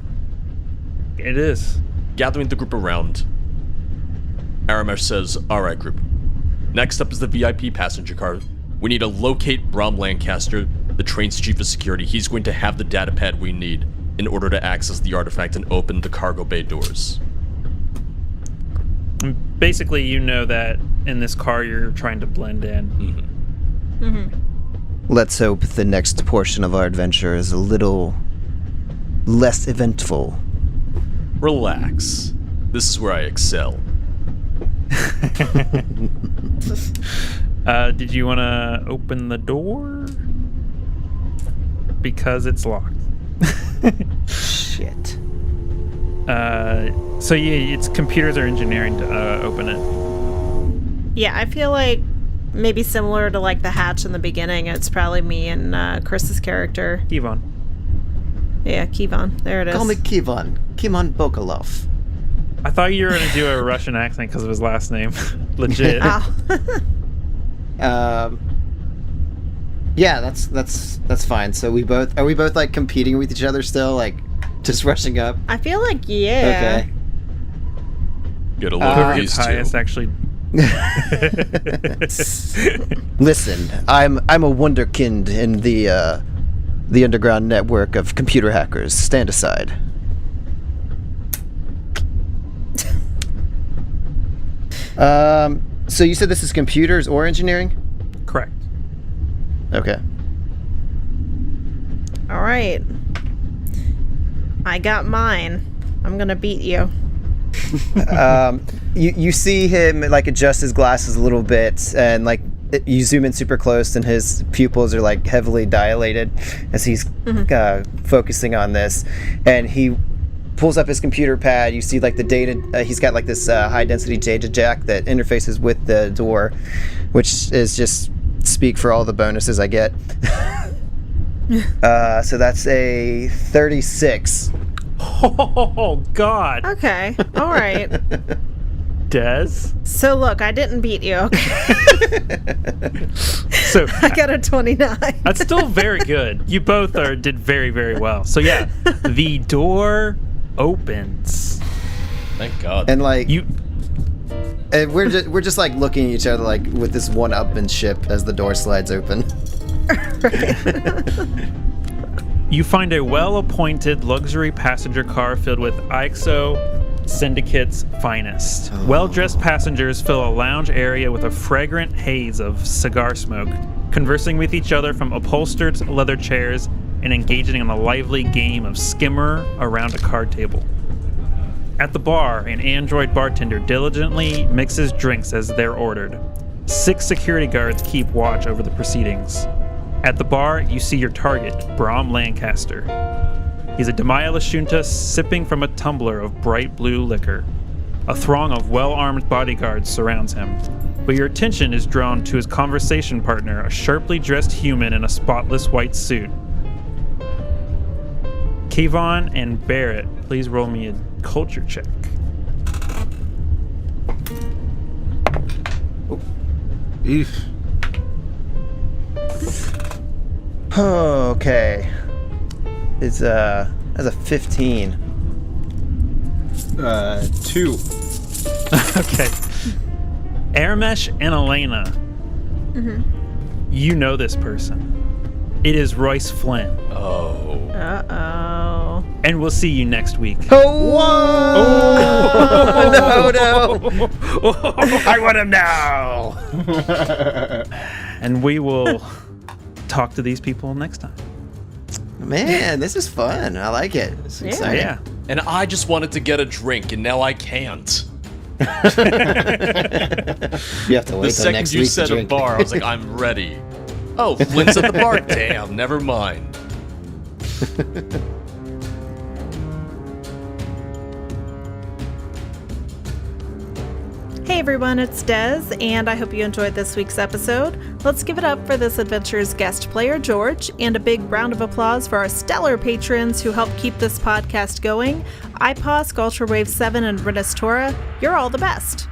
A: It is.
C: Gathering the group around, Aramesh says, "Alright, group. Next up is the VIP passenger car. We need to locate Brom Lancaster, the train's chief of security. He's going to have the data pad we need in order to access the artifact and open the cargo bay doors."
A: And basically, you know that in this car you're trying to blend in.
B: Let's hope the next portion of our adventure is a little less eventful.
C: Relax. This is where I excel.
A: Did you want to open the door? Because it's locked.
B: Shit.
A: So yeah, it's computers or engineering to open it.
D: Yeah, I feel like maybe similar to like the hatch in the beginning, it's probably me and Chris's character.
A: Kevon.
D: Yeah, Kevon. There it is.
B: Call me Kevon. Kevon Bokolov.
A: I thought you were gonna do a Russian accent because of his last name. Legit.
D: Oh.
B: Yeah, that's fine. So are we both like competing with each other still, like just rushing up?
D: I feel like, yeah.
B: Okay.
C: Gotta
A: Whoever
C: love
A: gets
C: these two.
A: highest actually.
B: Listen, I'm a wunderkind in the underground network of computer hackers. Stand aside. So you said this is computers or engineering?
A: Correct.
B: Okay.
D: All right. I got mine. I'm gonna beat you.
B: You see him like adjust his glasses a little bit, and like you zoom in super close, and his pupils are like heavily dilated as he's focusing on this, and he pulls up his computer pad. You see like the data. He's got like this high density data jack that interfaces with the door, which is just speak for all the bonuses I get. So that's a 36.
A: Oh God.
D: Okay. All right.
A: Des?
D: So look, I didn't beat you. Okay?
A: So
D: I got a 29.
A: that's still very good. You both did very, very well. So yeah, the door opens.
C: Thank God.
B: And like and we're just like looking at each other like with this one-upmanship as the door slides open.
A: You find a well-appointed luxury passenger car filled with IXO Syndicate's finest. Well-dressed passengers fill a lounge area with a fragrant haze of cigar smoke, conversing with each other from upholstered leather chairs and engaging in a lively game of skimmer around a card table. At the bar, an android bartender diligently mixes drinks as they're ordered. 6 security guards keep watch over the proceedings. At the bar, you see your target, Brom Lancaster. He's a Demaya Lashunta sipping from a tumbler of bright blue liquor. A throng of well-armed bodyguards surrounds him, but your attention is drawn to his conversation partner, a sharply dressed human in a spotless white suit. Kayvon and Barrett, please roll me a culture check.
B: Okay. It's that's a 15.
E: 2.
A: Okay. Aramesh and Elena. You know this person. It is Royce Flynn.
C: Oh.
D: Uh-oh.
A: And we'll see you next week.
B: Oh, no.
F: I want him now.
A: And we will talk to these people next time.
B: Man, this is fun. I like it. It's exciting.
A: Yeah.
C: And I just wanted to get a drink, and now I can't.
B: You have to wait
C: The
B: till
C: second
B: next
C: you
B: week to
C: said a
B: drink.
C: bar, I was like, I'm ready. Oh, Flynn's at the bar. Damn, never mind.
D: Hey everyone, it's Des, and I hope you enjoyed this week's episode. Let's give it up for this adventure's guest player, George, and a big round of applause for our stellar patrons who help keep this podcast going. iPos, Ultrawave7, and Renistora, you're all the best.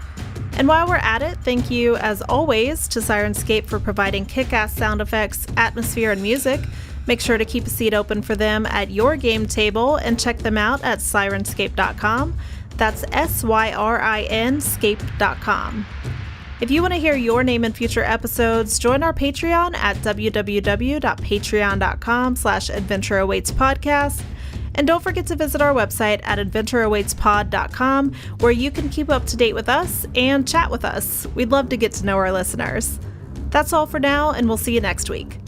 D: And while we're at it, thank you, as always, to Sirenscape for providing kick-ass sound effects, atmosphere, and music. Make sure to keep a seat open for them at your game table and check them out at sirenscape.com. That's SYRIN scape.com. If you want to hear your name in future episodes, join our Patreon at www.patreon.com/adventureawaitspodcast. And don't forget to visit our website at adventureawaitspod.com, where you can keep up to date with us and chat with us. We'd love to get to know our listeners. That's all for now, and we'll see you next week.